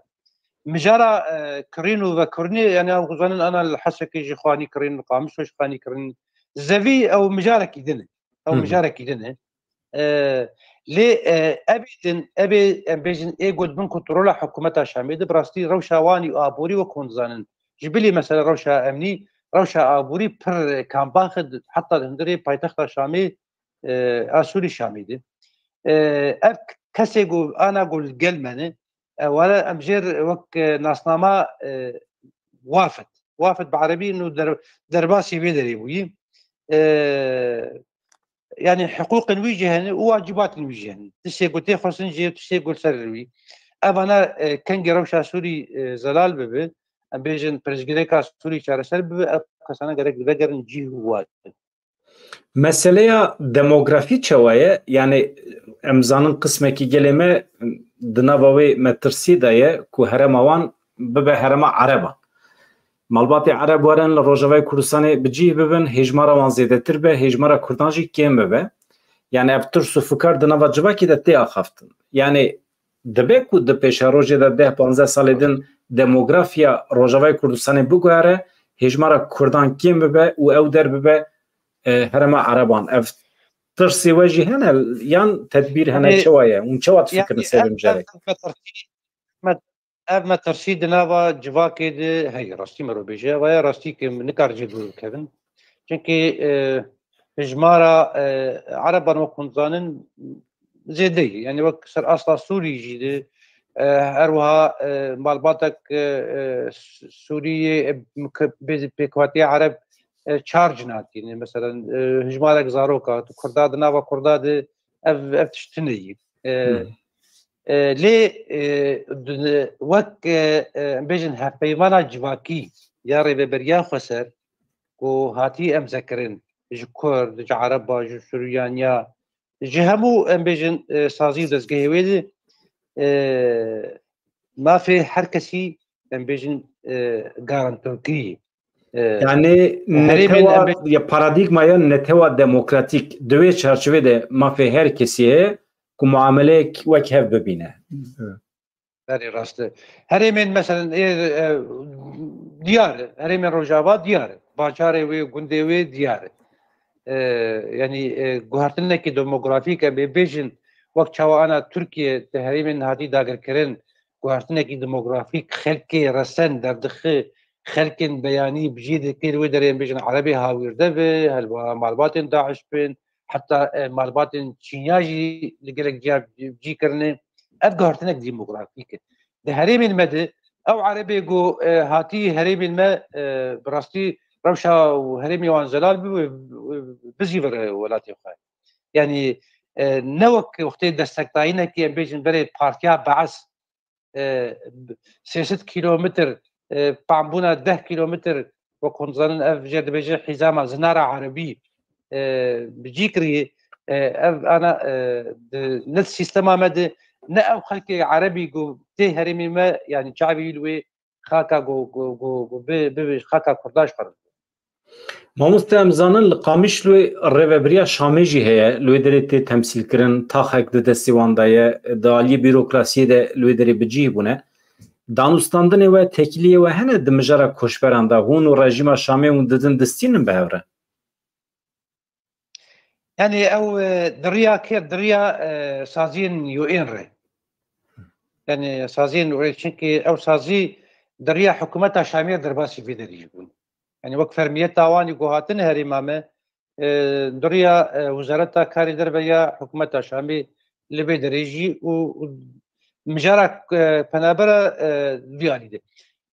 Speaker 2: مجارة كرينو وكرني يعني غزان انا الحسك يجي خواني كرين قامش وش خواني كرين زفي او مجارة كيدنه او مجارة كيدنه لي ابي بيجن ايجود من كنترول حكومتها شاميد براستي روشا واني ابوري وكون زانن جبلي مثلا روشا امني روشا ابوري بر كامبان خد حتى هندري بايتخت شامي اسوري شاميدي كسيجو انا اقول قلمنه ولا امجير وك ناسنامه وافد بعربي انه درباسي بيدري وي يعني حقوق نويجهن وواجبات نويجهن تسيقو تيخص نجي تسيقو سروي انا كان جروشا سوري زلال ببي ام بيجن برزجريكا سوري شارسل ببي كسانا غرق بغر نجي هو
Speaker 1: مسألة ديموغرافي شوية يعني امزانن قسمكي جلمه دناوي مترسي دايه كو هرموان ببه هرما عربا مالباتي عرب ورن لروجاوي كردستان بجيه ببن هجمارا وان زيدتر به هجمارا كردانجي كيم ببه يعني ابتر سفكار دناوا جواكي دتي اخفتن يعني دبكو دبيش روجي ده 15 سالدن ديموغرافيا روجاوي كردستان بوغاره هجمارا كردان كيم ببه و او در ببه هرما عربان اف ترسي وجه هنا يان تدبير هنا شويه ونشوات فكر نسيب مجاري
Speaker 2: ما ترسيد ناوا جواكي دي هي راستي مرو بيجا ويا راستي كم نكار جدول كيفن چونكي هجمارا عربا وكون زانن زيدي يعني وك سر اصلا سوري جيدي اروها مالباتك سورية بكواتي عرب تشارج نات يعني مثلا هجمارك زاروكا كرداد ناوا كرداد اف تشتني لي وك بيجن هفيمانا جواكي يا ريبابريا خسر و هاتي ام ذكرن جو كرد جو عربا جو سوريانيا جهمو ام بيجن سازي دزگه ويدي ما في حركسي ام بيجن غارانتوكي
Speaker 1: يعني نتوا يا باراديغما يا نتوا ديموكراتيك دوي چارچوبه ده ما في هر کسی که معامله وک هف ببینه
Speaker 2: بله راسته هرمین مثلا دیاره هرمین روجاوا دیاره باچاره و گنده و دیاره yani guhartineki demografik be bejin vakt çawa ana Türkiye tehrimin hadi dagirkirin guhartineki demografik xelki resen derdixi xelkin beyani bjid kir ve derin bejin Arabi hawirde ve halba malbatin Daesh bin hatta malbatin Çinyaji ligelek ji kirne ev guhartinek demografik de herimin medi ev Arabi go hati herimin me براستی روشا وهرمي وان زلال بزيفر ولاتي خاي يعني نوك وقت دستقطاينه كي بيجن بري بارتيا بعث 6 كيلومتر بامبونا 10 كيلومتر وكون ظن اف جد بيجي حزام زناره عربي بجيكري انا نفس سيستما مد نا خلك عربي جو تي هرمي ما يعني شعبي لوي خاكا جو خاكا كرداش فرد
Speaker 1: ماموستا امزانن لقامیش لوی ریوبریا شامی جی هیا لوی دری تی تمثیل کرن تاخک ده دستیوان دایه دالی بیروکراسی ده لوی دری بجی بونه دانوستاندن و تکلیه و هنه دمجارا کشبران دا هون و رژیم شامی و ددن دستینن به هوره
Speaker 2: يعني او دريا كير دريا سازين يو ان ري يعني سازين وريتشنكي او سازي دريا حكومتها شامية درباسي في دريجون يعني وقت فرمية تاواني قوهاتن هرمامه دريا وزارتها كاري دربيا حكومتها شامي لبي دريجي ومجارك بنابرا ديالي دي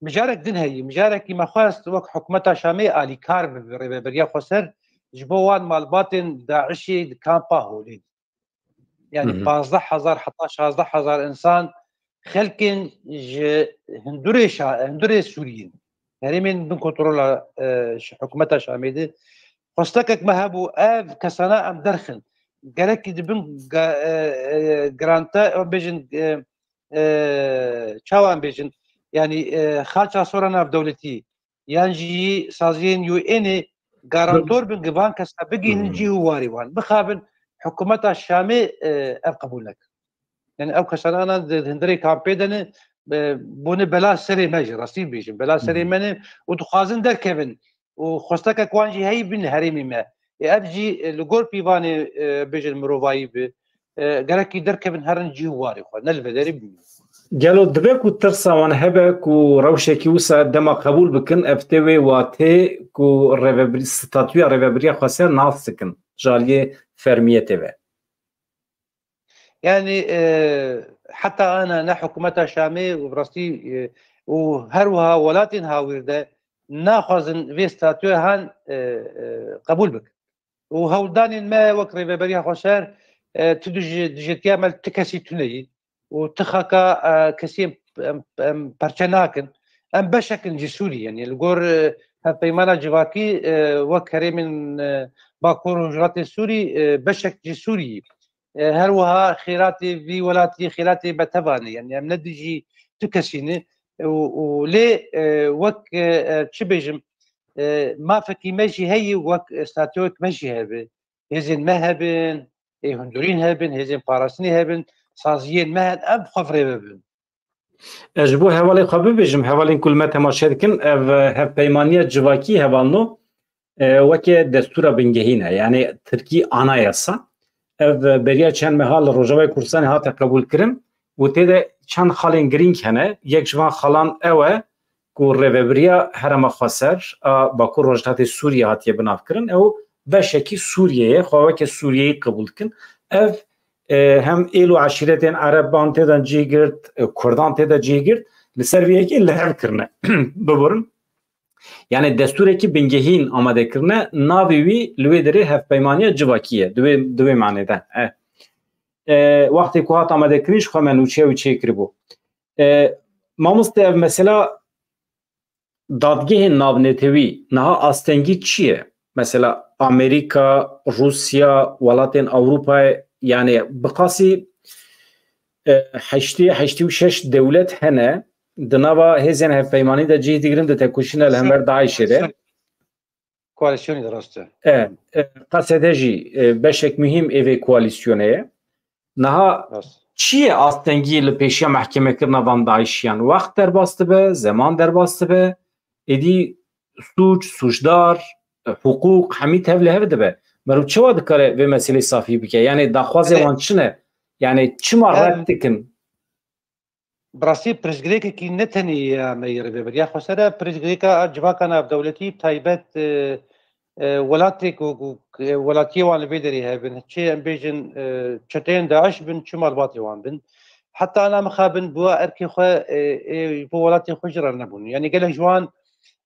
Speaker 2: مجارك دين هي مجارك ما خواست وقت حكومتها شامي آلي كار بريا خسر جبوان مالباتن داعشي كامبا هولين يعني 15000 حتى 16000 انسان خلكن هندوري سوريين هرمين من كنترول حكومتها شاميدي خستك ما هبو اف كسنا ام درخن قالك دبن جرانتا بيجن تشاوان بيجن يعني خالصه صورنا بدولتي يعني سازين يو اني جارانتور بن جبان كسا بقي نجي واري وان بخابن حكومتها الشامي اف قبولك يعني او كسنا انا هندري كامبيدن بوني بلا سري ماجي راسي بيجن بلا سري مني ودخازن در كيفن وخستك كوانجي هي بن هرمي ما ابجي لجول بيباني بيجن مروفاي ب قالك در كيفن هرنجي واري خو نلفدري
Speaker 1: قالوا دبك وترسا هبك وروشكي وسا دما قبول بكن افتوي واتي كو ريفبري ستاتويا ريفبريا خسر نافسكن جاليه فرميته
Speaker 2: يعني حتى انا حكومتها شامي وبراسي وهروها ولاتن هاورده ناخذن في ستاتويا هان قبول بك وهودان ما وك ريفبريا خسر تدج تعمل تكسي تني وتخاكا كسيم برشناكن ام بشكل جسوري يعني الجور هالبيمانه جواكي وكري من باكور وجرات السوري بشكل جسوري هروها خيراتي في ولاتي خيراتي بتباني يعني ام ندجي تكسيني ولي وك تشبيجم ما فكي ماشي هي وك ستاتوك ماشي هبن هزين مهبن هندورين هبن هزين باراسني هبن سازيين مهن ام خفري ببن
Speaker 1: اجبو هوالي خبي بيجم هوالي كل ما تماشيدكن هف بيمانية جواكي هوالنو وكي دستورة بنجهينة يعني تركي anayasa ev beriya çend mehal Rojava Kurdistan hat kabul kirin و تێدا çend xalên girîng hene yek ji van xalan ew e ku rêveberiya Herêma Xweser a Bakur Rojhilatê Sûriye hatiye binavkirin ew beşekî Sûriyeyê xwe weke Sûriyeyî qebûl dikin ev hem êl û eşîretên Ereban têda cîgirt Kurdan têda cîgirt li ser vê yekê li hev kirine biborin yani destûrekî bingehîn amadekirine navê wî li wê derê hevpeymaniya civakî ye di wê manê de wextê ku hat amadekirî ji xwe me nûçe wî çêkiribû mamoste ev mesela dadgehên navnetewî niha astengî çi ye mesela Amerika, Rusya, welatên Ewropayê yani biqasî heştî û şeş dewlet hene di nava hêzên hevpeymanî de cih digirin di tekoşîna li hember Daişê de
Speaker 2: koalisyonê de rast e
Speaker 1: qesede jî beşek mühim evê koalisyonê ye niha çi ye astengî li pêşiya mehkemekirina van Daişiyan wext derbas dibe zeman derbas dibe êdî suç suçdar hukuk hemî tev li hev dibe merû çawa dikare vê meselê safî bike yani daxwazê wan çi ne yani çima red dikin
Speaker 2: براسي برزگريكي نتني ما يربي يا خسره برزگريكا جواكنا بدولتي تايبت ولاتيك ولاتي وان بيدري هبن شي امبيجن تشتين داعش بن شمال باطي وان بن حتى انا مخابن بوا اركي خو بو ولاتي خجر نبون يعني قال جوان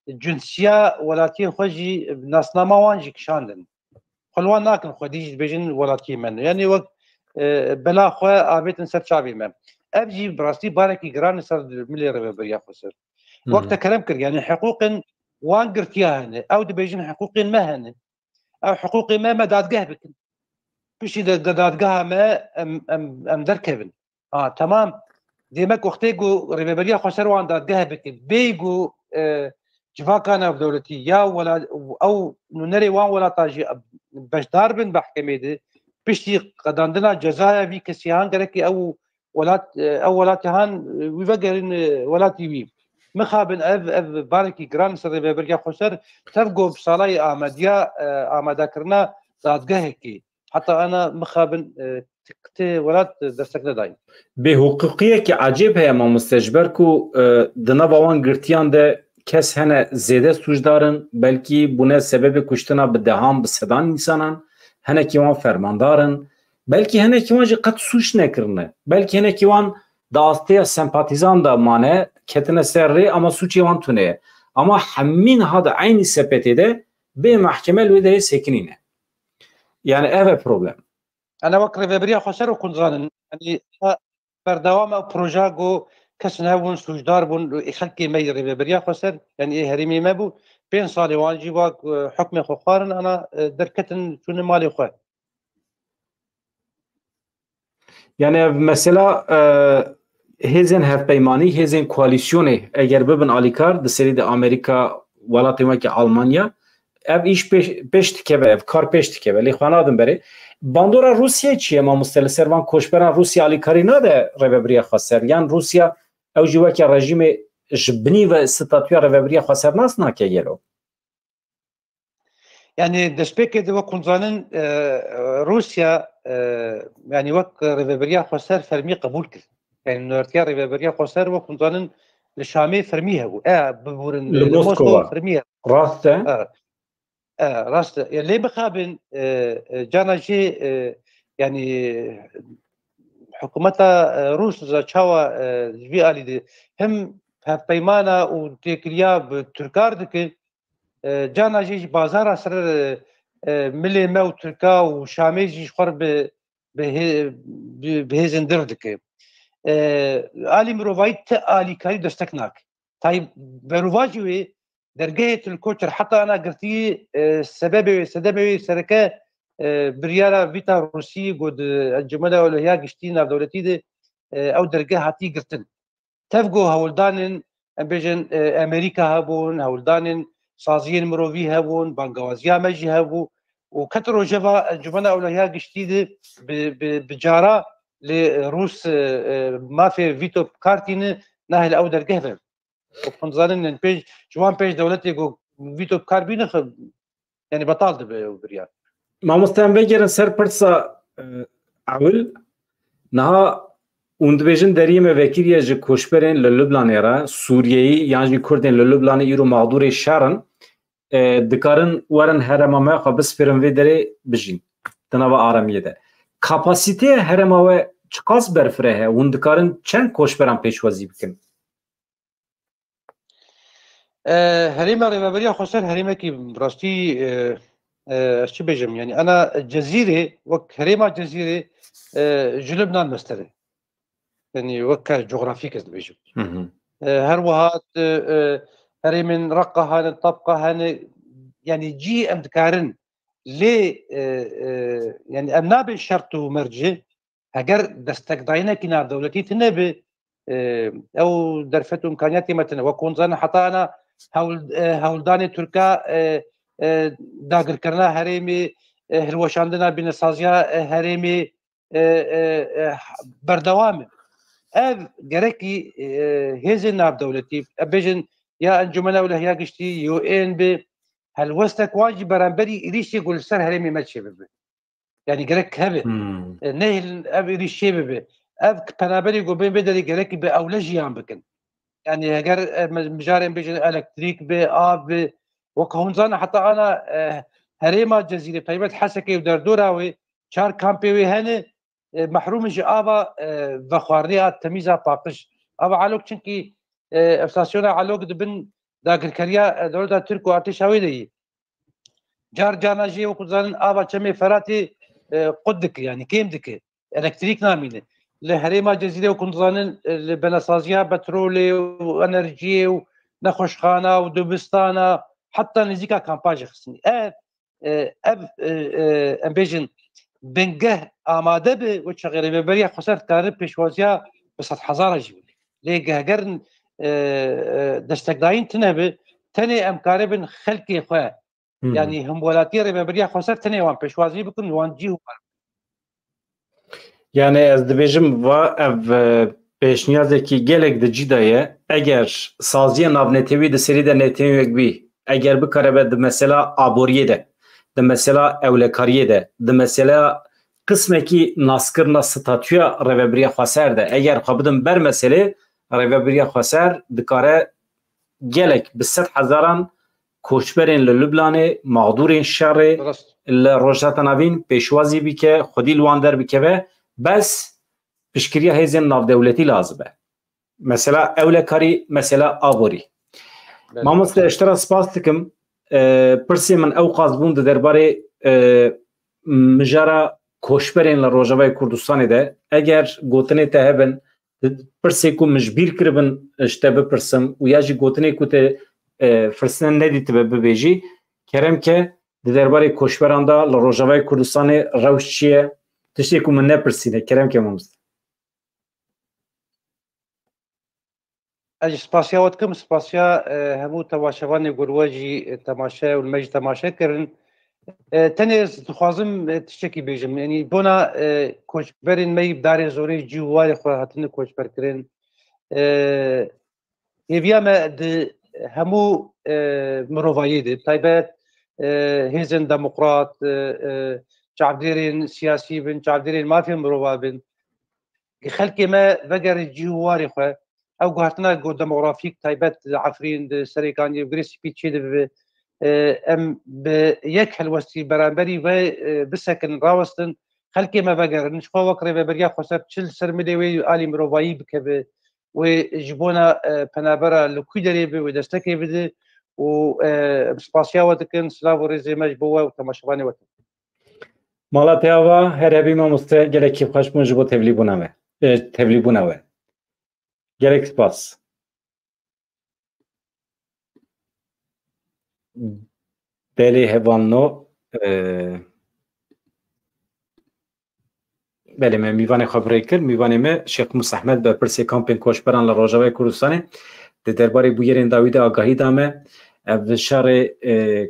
Speaker 2: جنسيه ولاتي خجي ناسنامه وانجي كشاندن خلوان ناكن خديج بيجن ولاتي من يعني وقت بلا خو ابيت نسر شعبي من ابجي براستي باركي جران صار ملي ربيع خسر وقت كلام كر يعني حقوق وان قرتيها هنا او دبيجن حقوق ما هنا او حقوقي ما دادقه بكن بشي دادقها ما ام دركبن تمام ديمك وقتيقو ربيع خسر وان دادقه بكن بيقو جفاكانا بدولتي يا ولا او نري وان ولا طاجي باش داربن بحكمه دي بشتي قداندنا جزايا في كسيان قالك او ولات هان ويفقرن ولاتي وي مخابن اف باركي جران سر برجع خسر تفقو بصلاي اماديا امادكرنا دادقهكي حتى انا مخابن تكت ولات دستكنا داي
Speaker 1: بحقوقيه کی عجیب ہے ما مستجبر کو دنا باوان گرتیان ده کس هنه زیده سوجدارن بلکی بونه سبب کشتنا به دهان به صدان انسانان هنه کیوان فرماندارن belki hene ki wan qet suç nekirine belki hene ki wan dastaya sempatizan da mane ketine serri ama suçi wan tune ama hemmin hada aynı sepetede be mahkemel ve de sekinine yani evet problem
Speaker 2: انا وكر فيبريا خسر وكنت ظن يعني بردوام بروجاغو کس نبود سوجدار بود خلقی می ریبریا خسر یعنی هرمی ما بود 5 سال وانجی واق حکم خوارن انا درکتن چون مالی خو
Speaker 1: yani mesela hezin hevpeymani hezin koalisyonu eğer bibin alikar de seri de Amerika velatı ki Almanya ev iş peş tikebe ev kar peş tikebe li xanadım beri bandora Rusya çiye ma mustel servan koşberan Rusya alikarina de revebriya xaser yani Rusya ev jivaki rejimi jbni ve statüya revebriya xaser nas nake gelo
Speaker 2: يعني دشبك دو كونزانن روسيا يعني وك ريفيبريا خسر فرمي قبول كر يعني نورتيا ريفيبريا خسر وكونزانن لشامي فرميها بو ببورن
Speaker 1: لموسكو
Speaker 2: فرميها
Speaker 1: راسته
Speaker 2: راست يعني ليه بخابن جانا جي يعني حكومتها روس زاچاوا في الي هم بيمانا وتكريا بتركار دك جانا جي بازار اسر ملي مو تركا وشامي جي خور بهزن دردك آلی مروفایت آلی کاری دستکناک طيب بروفاجوي درجة الكوتر حتى أنا قرتي سببي سركة بريارة فيتا روسي قد الجملة ولا هي قشتينا دولتي دي أو درجة هاتي قرتن تفقو هولدانن بيجن أمريكا هابون هولدانن سازيين مروفي هابون بانغوازيا مجي هابو وكترو جفا الجملة ولا هي قشتي دي بجارة لروس ما في فيتو كارتين ناهل أو درجة وكنظن ان بيج جوان بيج دولتي جو فيتو كاربين يعني بطال بريال
Speaker 1: ما مستهم بيجرن سر برسا اول نها اندبيجن دريمه وكيليه ج كوشبرين للبنان را سوريي يعني كردين للبنان يرو مغدور شارن دكارن ورن هرمما خبس فرن ودري بجين تنوا آرامیه ده کپاسیته هرمما چقاس برفره وندکارن چند کوشبران پیشوازی بکن
Speaker 2: هريمة ريبابريا خسر هريمة كي براستي شو بيجم يعني أنا جزيرة وك هريمة جزيرة جلبنان مستري يعني وك جغرافيك بيجم هر وهات هريمن رقة هان طبقة هان يعني جي أمدكارن ليه يعني أمنابي شرط ومرجع هجر دستك داينا كنا دولتي تنبي أو درفتو إمكانياتي مثلا وكونزان حتى أنا هولدانی ترکا داگر کرنا هرمی هلوشاندنا بین سازیا هرمی بردوام اف گرکی هزین ناب دولتی ابجن یا انجمنا ولا هي قشتي يو ان ب هل وستك واجب برانبري ريش يقول سر هرمي ما تشبب يعني جرك هبه نهل اب ريش يبه اب برانبري جو بين بدري جرك باولجي عم بكن يعني هجر مجارين بيجي الكتريك بآب وكهونزان حتى انا هريمه جزيره طيبه حسكي ودردوراوي شار كامبي هنا محرومش ابا بخواريا تميزه باقش ابا علوك چنكي افساسيونا علوك دبن داگر كريا دولة تركو ارتش هويدي جار جاناجي وكزان ابا چمي فراتي قدك يعني كيمدك الكتريك نامينه لهريمه جزيره وكنظانن لبنسازيا بترولي وانرجي ونخوشخانه ودبستانه حتى نزيكا كامباج خصني امبيجن بنجه اماده به وشغير ببريا خسرت كارب بشوازيا بس حزاره جيب ليه جهجرن دستقداين تنبه تاني امكاربن خلقي خو يعني هم ولاتي رببريا خسرت تاني وان بشوازي بكون وان جيو
Speaker 1: Yani ez dibêjim va ev pêşniyazekî gelek di cî de ye eger saziya navnetewî di serî de netewek bî eger bikare di mesela aboriyê de di mesela ewlekariyê de di mesela qismekî naskirina statûya rêveberiya xweser de eger xwe bidin ber meselê rêveberiya xweser dikare gelek bi 100 hezaran koçberên li Lublanê mağdurên şerê li rojhata navîn pêşwazî bike xwedî li wan derbikeve بس پشکریه هزین ناف دولتی لازمه مثلا اولکاری مثلا آبوری ما مثل اشترا سپاس تکم پرسی من او قازبون ده درباره مجارا کوشبرین لروجاوی کردستانی ده اگر گوتنی تهبن Perse ku mecbir kiribin işte bipirsim û ya jî gotinê ku te firsinan nedîtibe bibêjî kerem ke di derbarê koçberan da li Rojavayê Kurdistanê rewş çi ye? Tiştê ku min nepirsîne kerem ke mamoste.
Speaker 2: اجي سباسيا وتكم سباسيا همو تماشاواني گروجي تماشا والمج تماشا كرن تنه دخوازم تشتكي بيجم يعني بونا كوچبرين مي بداري زوري جواري خو هاتن كوچبر كرن هيفيا ما همو مروفايد تايبات هيزن ديمقراط شعبديرين سياسي بن شعبديرين ما في مروفا بن خلقي ما فقر جواري خو او گهتنا گو دموگرافیک تایبت عفرین سریکانی گریس پیچید ام به یک هلوستی برانبری و بسکن راوستن خلکی ما بگر نشخوا وکره و بریا خسر چل سرمدی و آلی مروایی بکه و جبونا پنابرا لکوی داری به و دستکی بده و سپاسیا و دکن سلاو و رزی مجبوه و تماشوانی وکن
Speaker 1: Malatya her evi mamoste gelek خوش مجبو تبلی بوناوه gerek spas. Beli hevanno beli me mîvanê xwe birêk kir mîvanê me Şêx Musa Ehmed bi pirsê kampên koçberan li Rojavayê Kurdistanê di derbarê bûyerên dawî de agahî dame ev şerê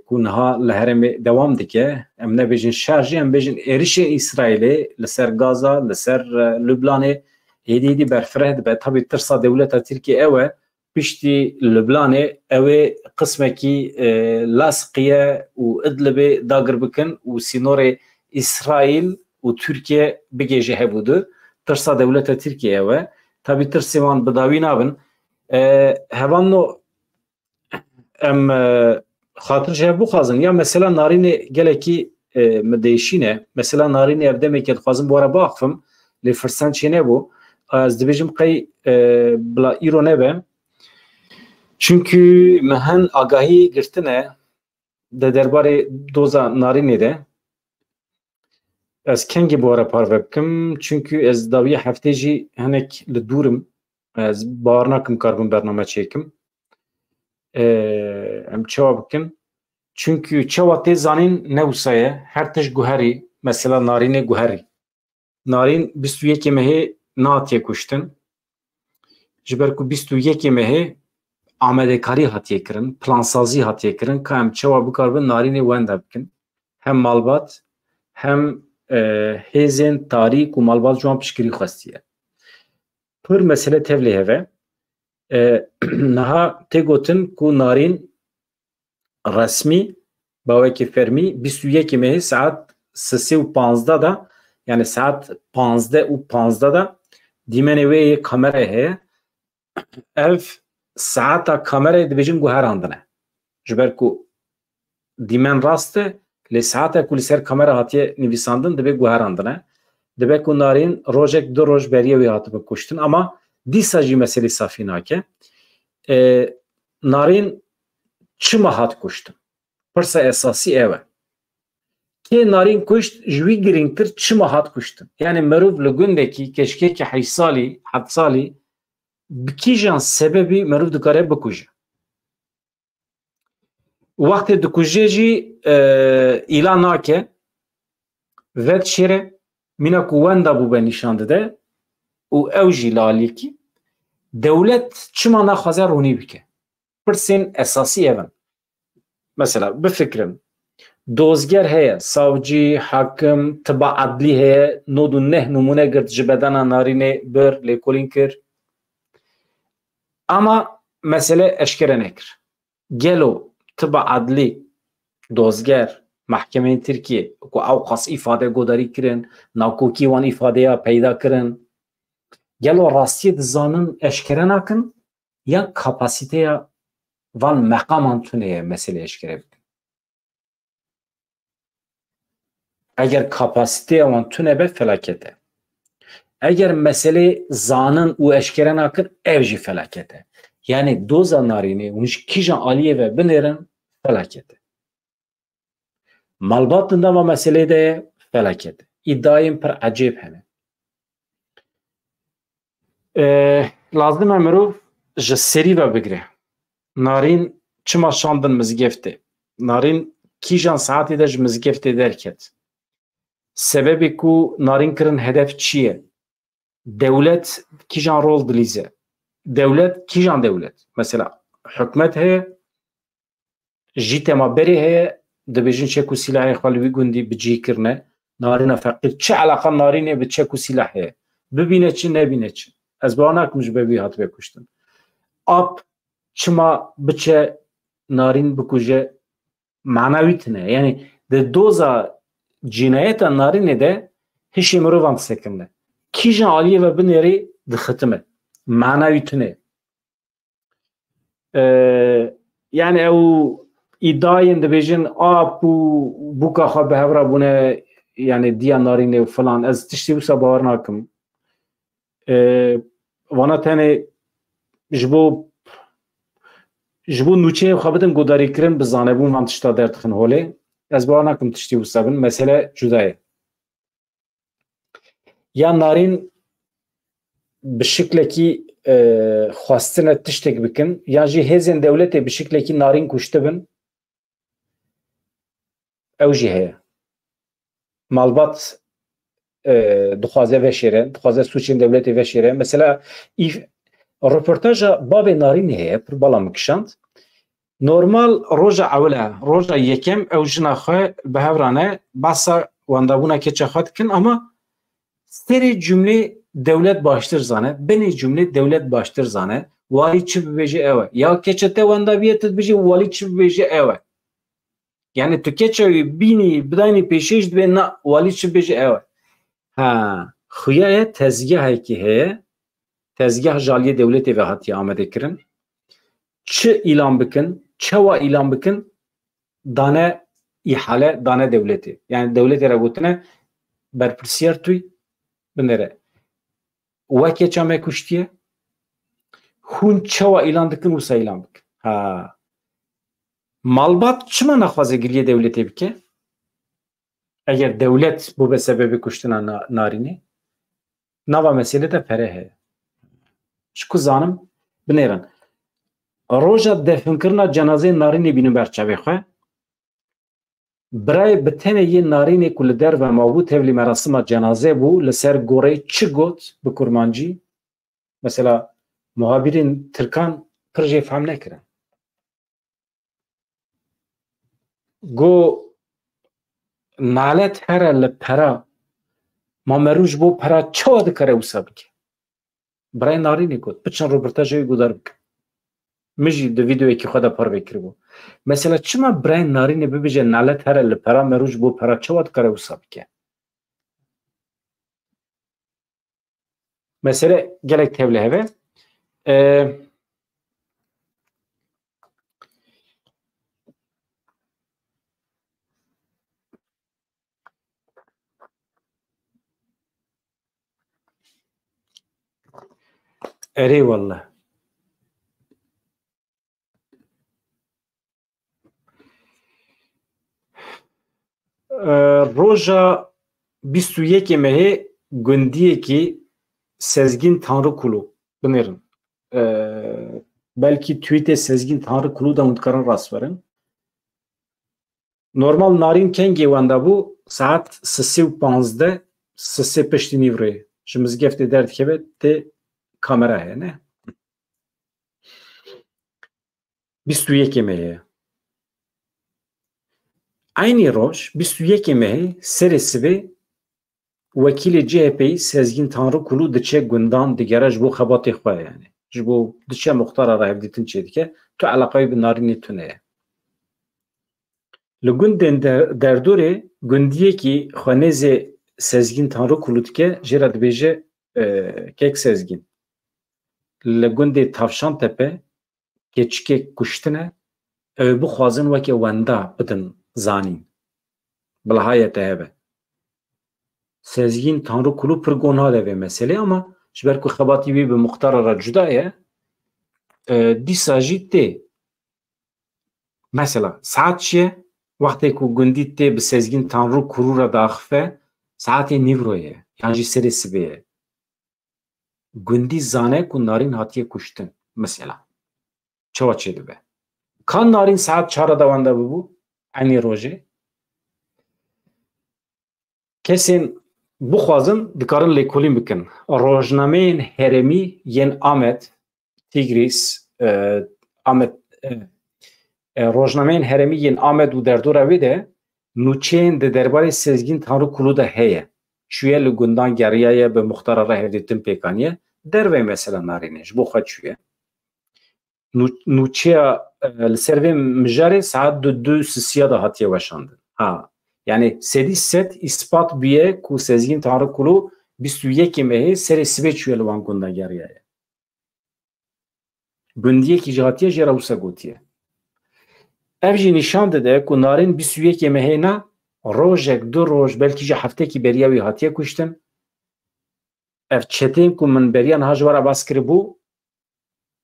Speaker 1: ku niha li herêmê dewam dike em nebêjin şer jî em bêjin êrişê İsraîlê li ser Gaza li ser Lübnanê êdî berfireh dibe tabii tirsa dewleta Tirkiye ew e piştî Lübnanê ew ê qismekî Lasqiye û Idlibê dagir bikin û sînorê İsraîl û Türkiye bigêje hebûdû tirsa dewleta Tirkiye ew e tabii tirsê wan bi dawî nabin hevanno em xatir ji hev bixwazin ya mesela narînê gelekî mi değişîne mesela narînê ev demekê dixwazim were biaxivim lê firsan çê nebû ez dibêjim qey bila îro nebe çünkü me hin agahî girtine di derbarê doza narînê de ez kengî bi were parve bikim çünkü ez dawiya heftê jî hinek li dûrim ez bawer nakim karbim bername çêkim em çawa bikin çünkü çawa tê zanîn newsaye her tişt guherî mesela narînê guherî narîn 21 mehê nahatiye kuştin ji ber ku 21 mehê amadekarî hatiye kirin plansazî hatiye kirin ka em çawa bikarbin narînê wenda bikin hem malbat hem hêzên tarîk û malbat ji wan piştgirî xwestiye pir mesele tevlê heve niha tê gotin ku narîn resmî bawekî fermî 21 mehê saet 3:15 da yani saet 15:15 da dîmenê wê yê kamerayê heye ev saeta kamerayê dibêjin guherandine ji ber ku dîmen rast e lê saeta ku li ser kamera hatiye nivîsandin dibe guherandine dibe ku narîn rojek du roj beriye wê hatibe kuştin ama dîsa jî meselê safî nake narîn çima hat kuştin pirsa esasî ew e kê narîn kuşt ji wî girîngtir çima hat kuştin yani merov li gundekî keşkekî 8 salî 7 salî bi kîjan sebebî merov dikare bikuje wextê dikuje jî îlan nake ved şêre mîna ku wenda bûbe nîşan dide û ew jî li alîkî dewlet çima naxwaze ronî bike pirsên esasî ev in mesela bifikirin dozger heye savcî hakim tiba adlî heye nod û neh numune girt ji bedena narînê bir lêkolîn kir ama mesele eşkere nekir gelo tiba adlî dozger mahkemeyên Tirkiye ku ew qas îfade godarî kirin nakokî wan îfadeya peyda kirin gelo rastiyê dizanin eşkere nakin ya kapasiteya van meqaman tuneye mesele eşkere bikin eger kapasiteya wan tune be felakete eger mesele zanin û eşkere nakin ev jî felakete yani doza narînê hûn ji kîjan aliyê ve binêrin felakete malbatên dema meselê de ye felakete îddiayên pir ecêb hene lazım emru ji serî ve bigire. Narîn çima şandin mizgeftê. Narîn kîjan saetê de ji mizgeftê derket. Sebebê ku narîn kirin hedef çi ye? Dewlet kîjan rol dilîze? Dewlet kîjan dewlet? Mesela hikûmet heye, jî temaberê heye, dibêjin çek û silahê xwe li wî gundî bi cih kirine. Narîna feqîr çi eleqa narînê bi çek û silah heye? Bibîne çi nebîne çi? Ez bawer nakim ji ber wî hatibê kuştin. Ap çima biçe narîn bikuje manawî tune. Yani di doza cinayeta narînê de hişê mirovan disekirine. Kîjan aliyê ve binêrê dixitime. Manawî tune. Yani ew îdayên dibêjin ap û bûka xwe bi hevra bûne yani diya narînê filan ez tiştî wisa bawer nakim. Wana tenê ji bo nûçeyê xwe bidin gudarîkirin bi zanebûn van tişta derdixin holê. Ez bawer nakim tiştî wisa bin. Mesele cuda ye. Ya narîn bi şiklekî xwastine tiştek bikin ya jî hêzên dewletê bi şiklekî narîn kuştibin ew jî heye. Malbat dixwaze veşêre, dixwaze sûçên dewletê veşêre. Mesela reportaja bavê narînê heye pir bala min kişand. Normal roja ewle, roja yekem ew jina xwe bi hevra ne behsa wendabûna keça xwe dikin ama serê cümlê dewlet baştir zane, benê cümlê dewlet baştir zane. Walî çi bibêje ew e. Ya keçe te wendabiye tu dibêjî walî çi bibêje ew e. Yani tu keçe wî bînî bidanî pêşê ji dibê na walî çi bibêje ew e. Ha, xuya tezgahekî heye. Tezgah jaliyê dewletê ve hatiye amadekirin. Çi îlan bikin, çawa îlan bikin dane îhale, dane dewletê. Yani dewletê re gotine berpirsiyar tûy binêre. We keça me kuştiye hûn çawa îlan dikin wisa îlan bikin. Ha. Malbat çima naxwaze giliye dewletê bike? Eger dewlet bu be sebebê kuştina narînê nava mesele de pere heye. Ji ku zanim binêrin. Roja definkirina cenazeyên narînê bînin ber çavê xwe. Birayê bi tenê yê narînê ku li derve mabû tevlî merasima cenaze bû li ser goreyê çi got bi kurmancî? Mesela muhabirên Tirkan pir jê fehm nekirin. Go nalet here li pera ma me rû ji bo pera çawa dikare wisa bike? Birayê narînê got. Biçin rûportajê wî gudar bikin. Min jî di vîdeoyekî xwe de par vekiribû. Mesela çima birayê narînê bibêje nalet here li pera me rû ji bo pera çawa dikare wisa bike? Mesele gelek tevlî heve. Erê wallah. Roja 21 mehê gundiyekî Sezgin Tanrıkulu binêrin. Belkî tweetê Sezgin Tanrıkulu da hûn dikarin rast verin. Normal narîn kengê wenda bû saet 3:15 sisê piştî nîvrê ji mizgeftê derdikeve tê kamera heye ne? 21 mehê. Aynı roj 21 mehê serê sibê wekîlê CHP'yî Sezgin Tanrıkulu diçe gundan digere ji bo xebatê xwe yani. Ji bo diçe muxtara rehevdîtin çê dike tu eleqayê bi narînê tune ye. Li gundên derdorê gundiyekî xwenêzê Sezgin Tanrıkulu dike jê re dibêje kek Sezgin. Li gundê Tavşantepe keçikek kuştine ew bixwazin weke wenda bidin zanîn. Bilahayê te hebe. Sezgin Tanrıkulu pir gonha de vê meselê ama ji ber ku xebatî wî bi muxtara re cuda ye dîsa jî tê. Mesela saet çi ye? Wextê ku gundî tê bi Sezgin Tanrıkulu re daxife saetê nîvro ye yan jî serê sibê ye. gundî zane ku narîn hatiye kuştin mesela çawa çê dibe kan narîn saet 4 de wenda bibû enî rojê kesên bixwazin dikarin lêkolîn bikin rojnameyên herêmî yên Amed Tigris Amed rojnameyên herêmî yên Amed û derdora wê de nûçeyên di derbarê Sezgîn Tanrıkulu de heye çûye li gundan geriyaye bi muxtara re hevdîtin pêkaniye derve mesela narîne ji bo xwe çûye nûçeya li ser vê mijarê saet 2 sisiya da hatiye weşandin yani sedî set îspat bûye ku Sezgîn Tanrıkulu 21 mehê serê sibê çûye li wan gundan geriyaye gundiyekî ji hatiye jê re wisa gotiye ev jî nîşan dide ku narîn 21 mehê ne rojek 2 roj belkî jî heftekî beriya wî hatiye kuştin ev çetên ku min beriya niha ji we re bas kiribû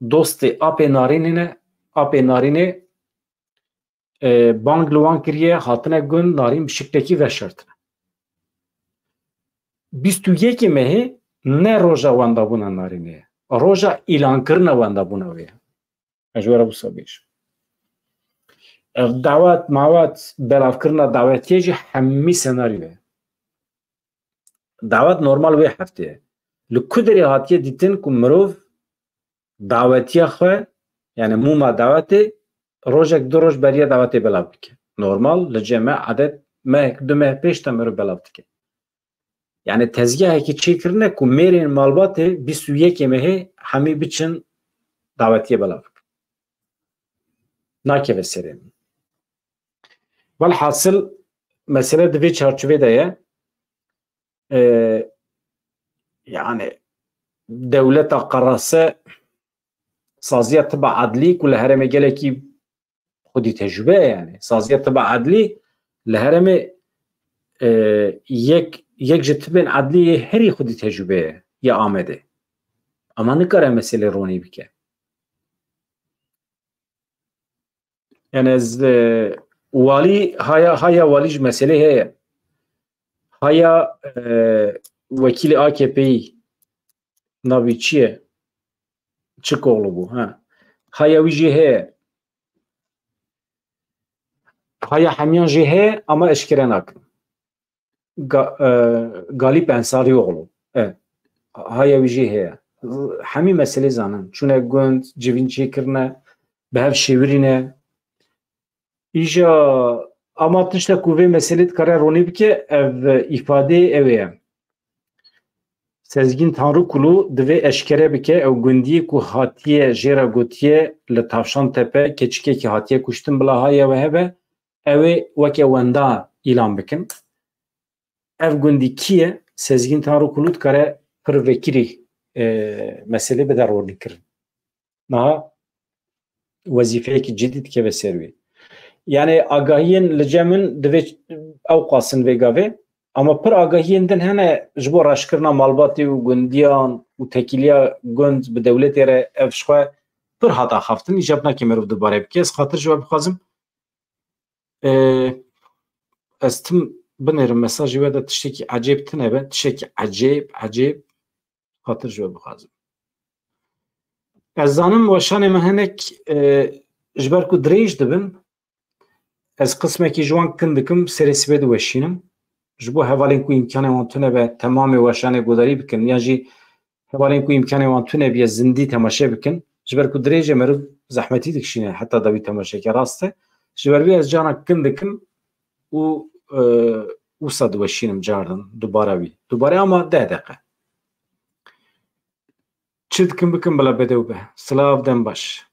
Speaker 1: dostê apê narînê ne apê narînê bang li wan kiriye hatine gund narîn bi şiklekî veşartine 21 mehê ne roja wendabûna narînê ye roja îlankirina wendabûna wê ye ez ji we re wisa bêjim ev dawet mawet belavkirina dawetiye jî hemî senaryo ye dawet normal wê heftê ye li ku derê hatiye dîtin ku mirov dawetiya xwe yani mûma dawetê rojek 2 roj beriya dawetê belav dike normal li cem me adet mehek 2 meh pêş de mirov belav dike yani tezgahekî çêkirine ku mêrên malbatê 21 mehê hemî biçin dawetiye belav bikin nakeve serê min velhasıl mesele di vê çarçovê de ye yani dewleta qerase saziya tiba adlî ku li herêmê gelekî xwedî tecrübe ye yani saziya tiba adlî li herêmê yek ji tibên adliyê herî xwedî tecrübe ye ya Amedê ama nikare meselê ronî bike yani ez walî haya walî ji meselê heye haya wekîlê AKP'yî navî çi ye Çikoğlu bû haya wî jî heye haya hemiyan jî heye ama eşkere nakin Galip Ensarioğlu haya wî jî heye hemî meselê zanin çûne gund civîn çêkirine bi hev şêwirîne îja ama tiştek ku vê meselê dikare ronî bike ev îfadeyê ew ye Sezgîn Tanrıkulu divê eşkere bike ew gundiyê ku hatiye jê re gotiye li Tavşantepe keçikekî hatiye kuştin bila haya we hebe ew ê weke wenda îlan bikin ev gundî kî ye Sezgîn Tanrıkulu dikare pir vekirî meselê bide ronîkirin niha wezîfeyekî cidî dikeve ser wê yani agahiyên li cem min divê ew qasin vê gavê ama pir agahiyên din hene ji bo raşkirina malbatê û gundiyan û tekîliya gund bi dewletê re ev ji xwe pir hata xaftin îcab nake mirov dibarê bike ez xatir ji we bixwazim ez tim binêrim mesajê we de tiştekî ecêb tune be tiştekî ecêb xatir ji we bixwazim ez zanim weşanê min hinek ji ber ku dirêj dibin ez qismekî ji wan kin dikim serê sibê diweşînim ji bo hevalên ku îmkanê wan tune be temamê weşanê gudarî bikin yan jî hevalên ku îmkanê wan tune biye zindî temaşe bikin ji ber ku dirêjê mirov zehmetî dikişîne heta da wî temaşeke rast e ji ber vê ez cana kin dikim û wisa diweşînim cardin dubara wî dubarê ama 10 deqe çi dikim bikim bila bedew be silav dem baş